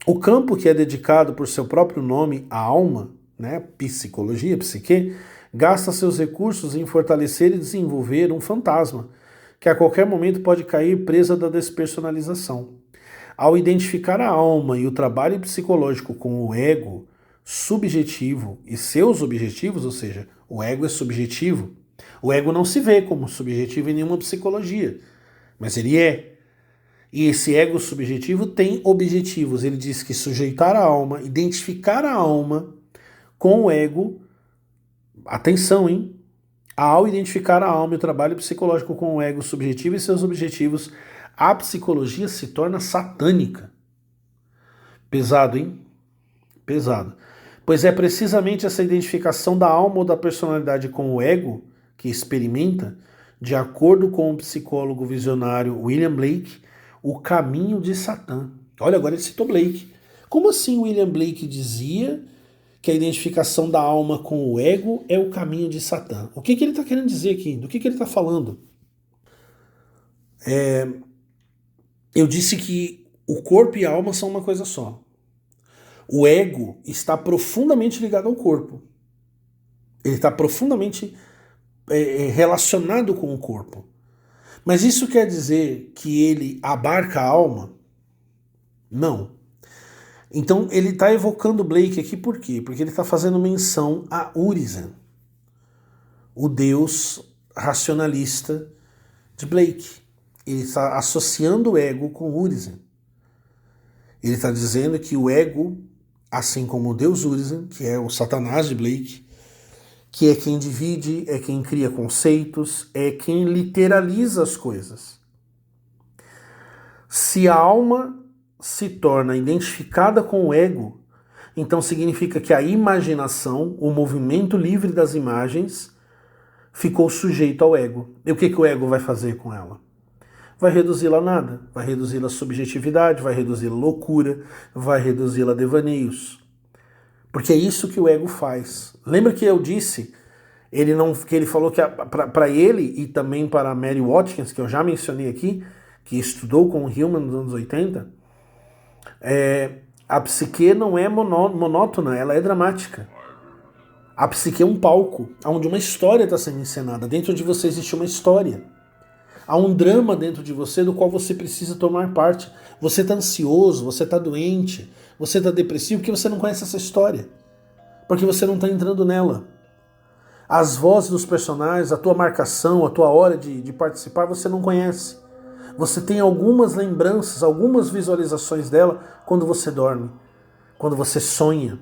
O campo que é dedicado por seu próprio nome à alma, né, psicologia, psique, gasta seus recursos em fortalecer e desenvolver um fantasma, que a qualquer momento pode cair presa da despersonalização. Ao identificar a alma e o trabalho psicológico com o ego subjetivo e seus objetivos, ou seja, o ego é subjetivo, o ego não se vê como subjetivo em nenhuma psicologia, mas ele é. E esse ego subjetivo tem objetivos. Ele diz que sujeitar a alma, identificar a alma com o ego, atenção, hein? Ao identificar a alma e o trabalho psicológico com o ego subjetivo e seus objetivos, a psicologia se torna satânica. Pesado, hein? Pesado. Pois é precisamente essa identificação da alma ou da personalidade com o ego que experimenta, de acordo com o psicólogo visionário William Blake, o caminho de Satã. Olha, agora ele citou Blake. Como assim William Blake dizia que a identificação da alma com o ego é o caminho de Satã? O que ele está querendo dizer aqui? Do que ele está falando? Eu disse que o corpo e a alma são uma coisa só. O ego está profundamente ligado ao corpo. Ele está profundamente relacionado com o corpo. Mas isso quer dizer que ele abarca a alma? Não. Então ele está evocando Blake aqui por quê? Porque ele está fazendo menção a Urizen, o deus racionalista de Blake. Ele está associando o ego com Urizen. Ele está dizendo que o ego, assim como o deus Urizen, que é o Satanás de Blake, que é quem divide, é quem cria conceitos, é quem literaliza as coisas. Se a alma se torna identificada com o ego, então significa que a imaginação, o movimento livre das imagens, ficou sujeito ao ego. E o que o ego vai fazer com ela? Vai reduzi-la a nada, vai reduzi-la a subjetividade, vai reduzi-la a loucura, vai reduzi-la a devaneios. Porque é isso que o ego faz. Lembra que eu disse, que ele falou que para ele e também para Mary Watkins, que eu já mencionei aqui, que estudou com o Hillman nos anos 80, a psique não é monótona, ela é dramática. A psique é um palco, onde uma história está sendo encenada. Dentro de você existe uma história. Há um drama dentro de você do qual você precisa tomar parte. Você está ansioso, você está doente, você está depressivo porque você não conhece essa história. Porque você não está entrando nela. As vozes dos personagens, a tua marcação, a tua hora de participar, você não conhece. Você tem algumas lembranças, algumas visualizações dela quando você dorme, quando você sonha.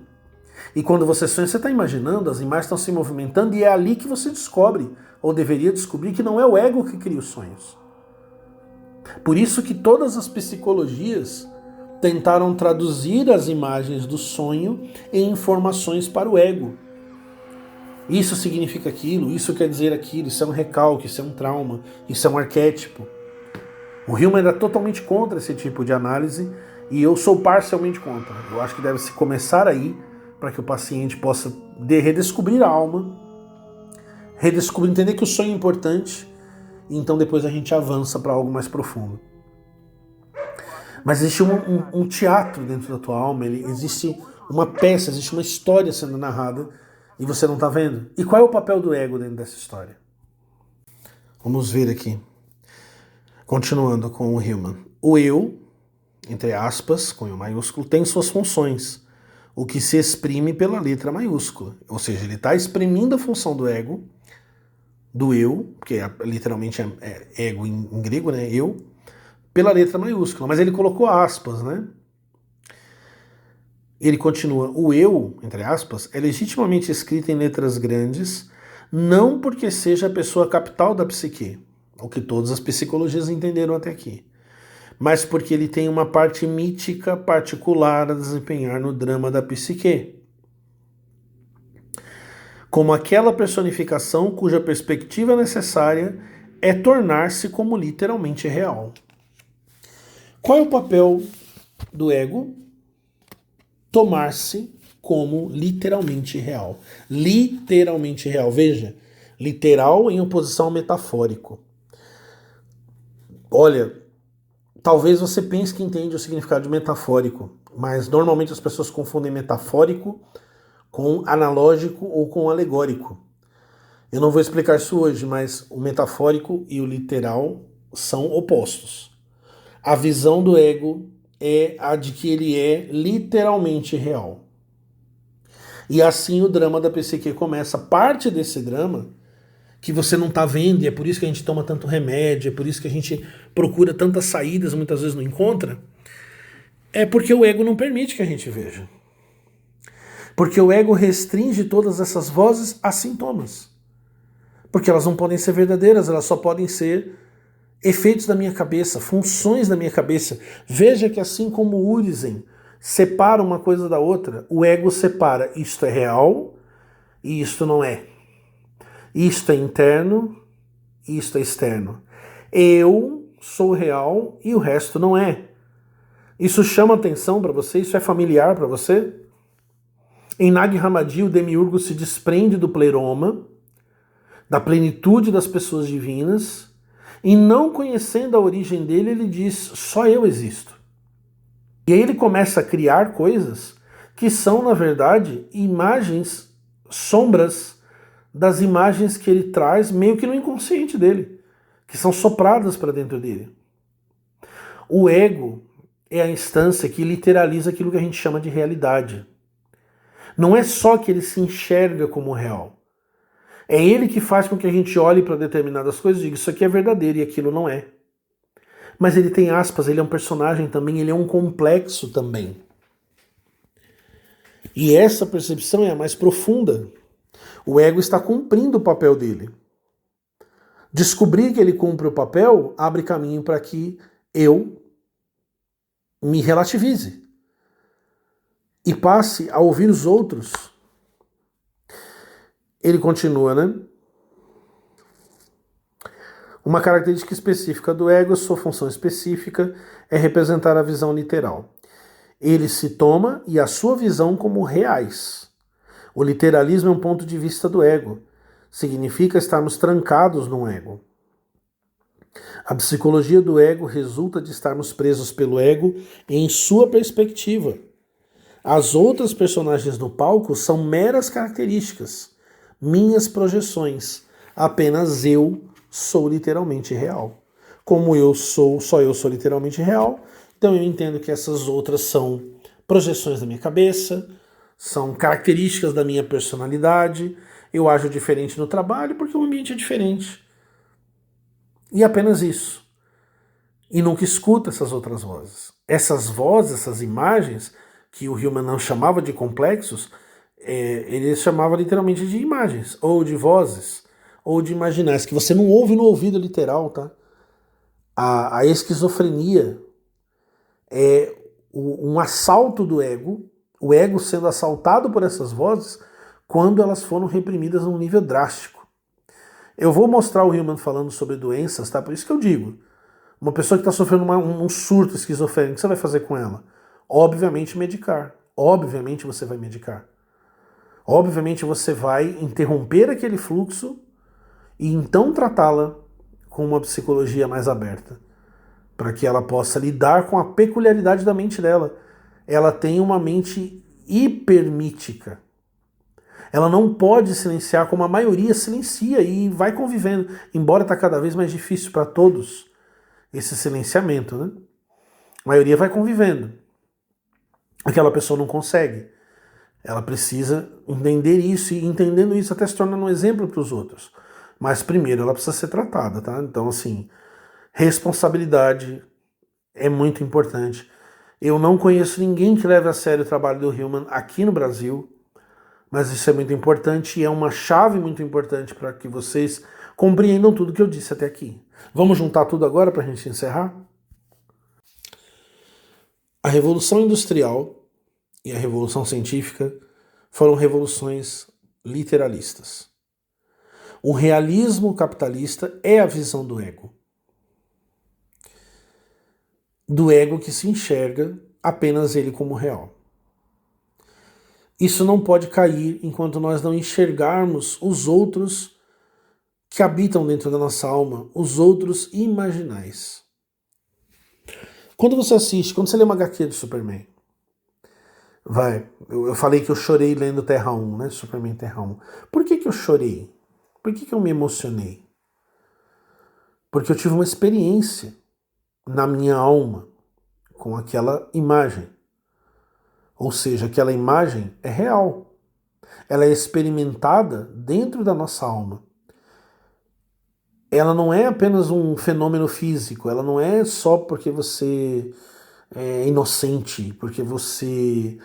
E quando você sonha, você está imaginando, as imagens estão se movimentando e é ali que você descobre, ou deveria descobrir, que não é o ego que cria os sonhos. Por isso que todas as psicologias tentaram traduzir as imagens do sonho em informações para o ego. Isso significa aquilo, isso quer dizer aquilo, isso é um recalque, isso é um trauma, isso é um arquétipo. O Hillman era totalmente contra esse tipo de análise e eu sou parcialmente contra. Eu acho que deve-se começar aí para que o paciente possa redescobrir a alma, entender que o sonho é importante e então depois a gente avança para algo mais profundo. Mas existe um teatro dentro da tua alma, existe uma peça, existe uma história sendo narrada e você não está vendo. E qual é o papel do ego dentro dessa história? Vamos ver aqui. Continuando com o Hillman. O eu, entre aspas, com o maiúsculo, tem suas funções, o que se exprime pela letra maiúscula. Ou seja, ele está exprimindo a função do ego, do eu, que literalmente é ego em grego, né? Eu, pela letra maiúscula. Mas ele colocou aspas, né? Ele continua, o eu, entre aspas, é legitimamente escrito em letras grandes, não porque seja a pessoa capital da psique, o que todas as psicologias entenderam até aqui, mas porque ele tem uma parte mítica particular a desempenhar no drama da psique, como aquela personificação cuja perspectiva necessária é tornar-se como literalmente real. Qual é o papel do ego? Tomar-se como literalmente real. Literalmente real. Veja, literal em oposição ao metafórico. Olha, talvez você pense que entende o significado de metafórico, mas normalmente as pessoas confundem metafórico com analógico ou com alegórico. Eu não vou explicar isso hoje, mas o metafórico e o literal são opostos. A visão do ego é a de que ele é literalmente real. E assim o drama da psique começa. Parte desse drama que você não está vendo, e é por isso que a gente toma tanto remédio, é por isso que a gente procura tantas saídas, muitas vezes não encontra, é porque o ego não permite que a gente veja. Porque o ego restringe todas essas vozes a sintomas. Porque elas não podem ser verdadeiras, elas só podem ser efeitos da minha cabeça, funções da minha cabeça. Veja que assim como Urizen separa uma coisa da outra. O ego separa isto é real e isto não é. Isto é interno e isto é externo. Eu sou real e o resto não é. Isso chama atenção para você? Isso é familiar para você? Em Nag Hammadi, o demiurgo se desprende do pleroma, da plenitude das pessoas divinas, e não conhecendo a origem dele, ele diz, só eu existo. E aí ele começa a criar coisas que são, na verdade, imagens, sombras das imagens que ele traz meio que no inconsciente dele, que são sopradas para dentro dele. O ego é a instância que literaliza aquilo que a gente chama de realidade. Não é só que ele se enxerga como real. É ele que faz com que a gente olhe para determinadas coisas e diga isso aqui é verdadeiro e aquilo não é. Mas ele tem aspas, ele é um personagem também, ele é um complexo também. E essa percepção é a mais profunda. O ego está cumprindo o papel dele. Descobrir que ele cumpre o papel abre caminho para que eu me relativize e passe a ouvir os outros. Ele continua, né? Uma característica específica do ego, sua função específica, é representar a visão literal. Ele se toma e a sua visão como reais. O literalismo é um ponto de vista do ego. Significa estarmos trancados no ego. A psicologia do ego resulta de estarmos presos pelo ego em sua perspectiva. As outras personagens no palco são meras características, minhas projeções. Apenas eu sou literalmente real. Como eu sou, só eu sou literalmente real, então eu entendo que essas outras são projeções da minha cabeça, são características da minha personalidade, eu ajo diferente no trabalho porque o ambiente é diferente. E apenas isso. E nunca escuta essas outras vozes. Essas vozes, essas imagens, que o Hillman não chamava de complexos, ele chamava literalmente de imagens, ou de vozes, ou de imaginais, que você não ouve no ouvido literal, tá? A esquizofrenia é um assalto do ego, o ego sendo assaltado por essas vozes, quando elas foram reprimidas num nível drástico. Eu vou mostrar o Hillman falando sobre doenças, tá? Por isso que eu digo, uma pessoa que está sofrendo um surto esquizofrênico, o que você vai fazer com ela? Obviamente medicar. Obviamente você vai medicar. Obviamente você vai interromper aquele fluxo e então tratá-la com uma psicologia mais aberta, para que ela possa lidar com a peculiaridade da mente dela. Ela tem uma mente hipermítica. Ela não pode silenciar como a maioria silencia e vai convivendo, embora está cada vez mais difícil para todos esse silenciamento, né? A maioria vai convivendo. Aquela pessoa não consegue. Ela precisa entender isso e entendendo isso até se tornando um exemplo para os outros. Mas primeiro ela precisa ser tratada, tá? Então assim, responsabilidade é muito importante. Eu não conheço ninguém que leve a sério o trabalho do Hillman aqui no Brasil, mas isso é muito importante e é uma chave muito importante para que vocês compreendam tudo que eu disse até aqui. Vamos juntar tudo agora para a gente encerrar? A Revolução Industrial e a Revolução Científica foram revoluções literalistas. O realismo capitalista é a visão do ego. Do ego que se enxerga apenas ele como real. Isso não pode cair enquanto nós não enxergarmos os outros que habitam dentro da nossa alma, os outros imaginais. Quando você lê uma HQ do Superman, eu falei que eu chorei lendo Terra 1, né? Superman Terra 1. Por que eu chorei? Por que eu me emocionei? Porque eu tive uma experiência na minha alma com aquela imagem. Ou seja, aquela imagem é real. Ela é experimentada dentro da nossa alma. Ela não é apenas um fenômeno físico, ela não é só porque você é inocente, porque você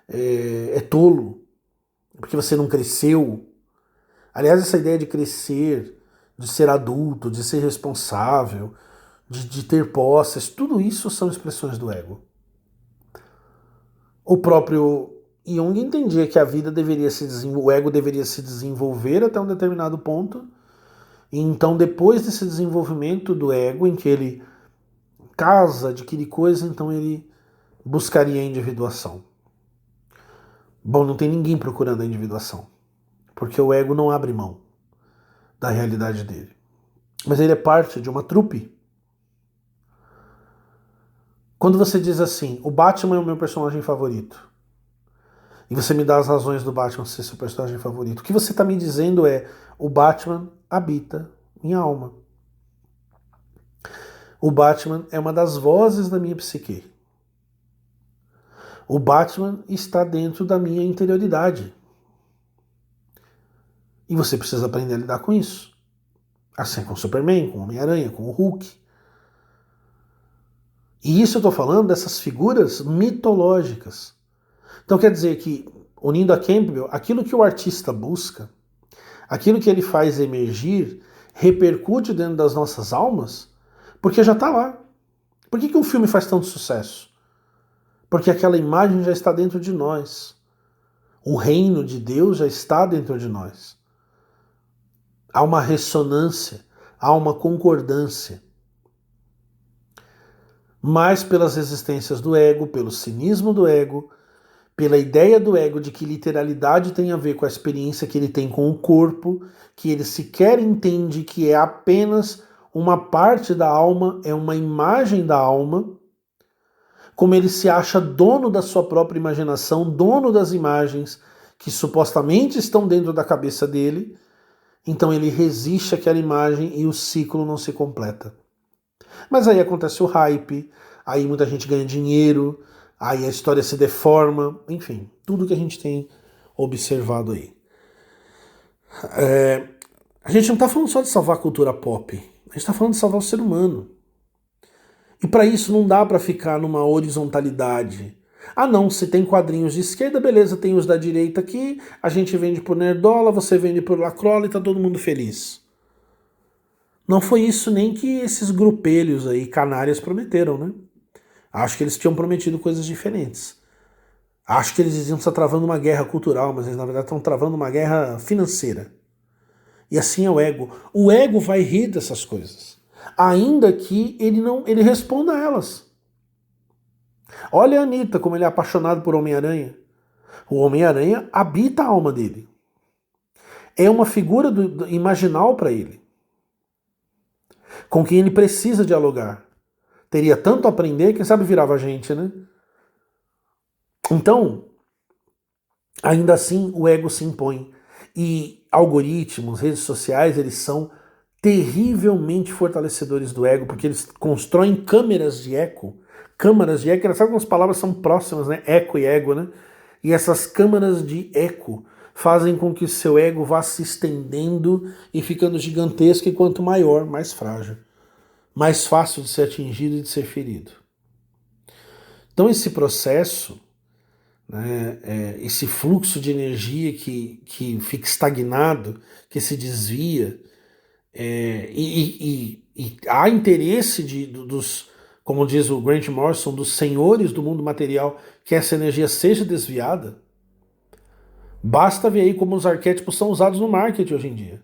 é tolo, porque você não cresceu. Aliás, essa ideia de crescer, de ser adulto, de ser responsável, de ter posses, tudo isso são expressões do ego. O próprio Jung entendia que a vida o ego deveria se desenvolver até um determinado ponto, e então depois desse desenvolvimento do ego, em que ele casa, adquire coisa, então ele buscaria a individuação. Bom, não tem ninguém procurando a individuação, porque o ego não abre mão da realidade dele. Mas ele é parte de uma trupe. Quando você diz assim, o Batman é o meu personagem favorito, e você me dá as razões do Batman ser seu personagem favorito, o que você está me dizendo é, o Batman habita minha alma. O Batman é uma das vozes da minha psique. O Batman está dentro da minha interioridade. E você precisa aprender a lidar com isso. Assim com o Superman, com o Homem-Aranha, com o Hulk. E isso eu estou falando dessas figuras mitológicas. Então quer dizer que, unindo a Campbell, aquilo que o artista busca, aquilo que ele faz emergir, repercute dentro das nossas almas, porque já está lá. Por que um filme faz tanto sucesso? Porque aquela imagem já está dentro de nós. O reino de Deus já está dentro de nós. Há uma ressonância, há uma concordância. Mas pelas resistências do ego, pelo cinismo do ego, pela ideia do ego de que literalidade tem a ver com a experiência que ele tem com o corpo, que ele sequer entende que é apenas uma parte da alma, é uma imagem da alma, como ele se acha dono da sua própria imaginação, dono das imagens que supostamente estão dentro da cabeça dele, então ele resiste àquela imagem e o ciclo não se completa. Mas aí acontece o hype, aí muita gente ganha dinheiro, aí a história se deforma, enfim, tudo que a gente tem observado aí. A gente não está falando só de salvar a cultura pop, a gente está falando de salvar o ser humano. E para isso não dá para ficar numa horizontalidade. Ah não, se tem quadrinhos de esquerda, beleza, tem os da direita aqui, a gente vende por Nerdola, você vende por Lacrola e tá todo mundo feliz. Não foi isso nem que esses grupelhos aí, canárias, prometeram, né? Acho que eles tinham prometido coisas diferentes. Acho que eles diziam que está travando uma guerra cultural, mas eles na verdade estão travando uma guerra financeira. E assim é o ego. O ego vai rir dessas coisas, ainda que ele responda a elas. Olha a Anitta, como ele é apaixonado por Homem-Aranha. O Homem-Aranha habita a alma dele. É uma figura imaginal para ele, com quem ele precisa dialogar. Teria tanto a aprender, quem sabe virava a gente, né? Então, ainda assim, o ego se impõe. E algoritmos, redes sociais, eles são terrivelmente fortalecedores do ego, porque eles constroem câmeras de eco. Câmaras de eco, sabe como as palavras são próximas, né? Eco e ego, né? E essas câmaras de eco fazem com que o seu ego vá se estendendo e ficando gigantesco, e quanto maior, mais frágil. Mais fácil de ser atingido e de ser ferido. Então esse processo, né, esse fluxo de energia que fica estagnado, que se desvia, e há interesse dos, como diz o Grant Morrison, dos senhores do mundo material, que essa energia seja desviada. Basta ver aí como os arquétipos são usados no marketing hoje em dia.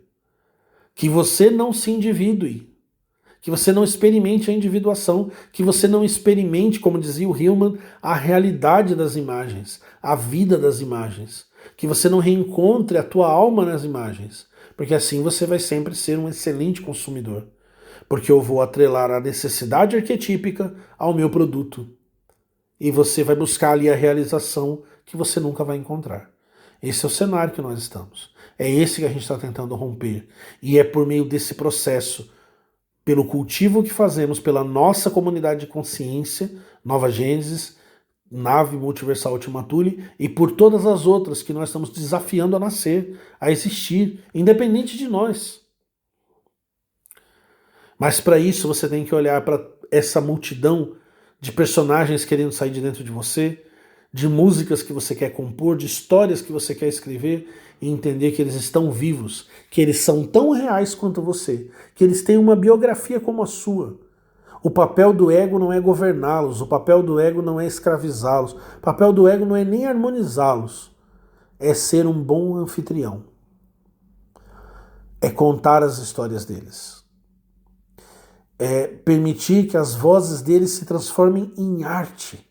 Que você não se individue, que você não experimente a individuação, que você não experimente, como dizia o Hillman, a realidade das imagens, a vida das imagens, que você não reencontre a tua alma nas imagens, porque assim você vai sempre ser um excelente consumidor, porque eu vou atrelar a necessidade arquetípica ao meu produto, e você vai buscar ali a realização que você nunca vai encontrar. Esse é o cenário que nós estamos. É esse que a gente está tentando romper, e é por meio desse processo, pelo cultivo que fazemos pela nossa comunidade de consciência, Nova Gênesis, Nave Multiversal Ultima Thule, e por todas as outras que nós estamos desafiando a nascer, a existir, independente de nós. Mas para isso você tem que olhar para essa multidão de personagens querendo sair de dentro de você, de músicas que você quer compor, de histórias que você quer escrever, e entender que eles estão vivos, que eles são tão reais quanto você, que eles têm uma biografia como a sua. O papel do ego não é governá-los, o papel do ego não é escravizá-los, o papel do ego não é nem harmonizá-los, é ser um bom anfitrião, é contar as histórias deles, é permitir que as vozes deles se transformem em arte.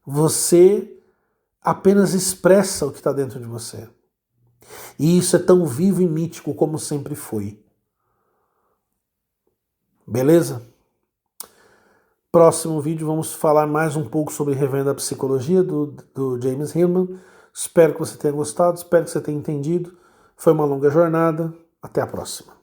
Você apenas expressa o que está dentro de você. E isso é tão vivo e mítico como sempre foi. Beleza? Próximo vídeo vamos falar mais um pouco sobre Revendo a Psicologia do James Hillman. Espero que você tenha gostado, espero que você tenha entendido. Foi uma longa jornada. Até a próxima.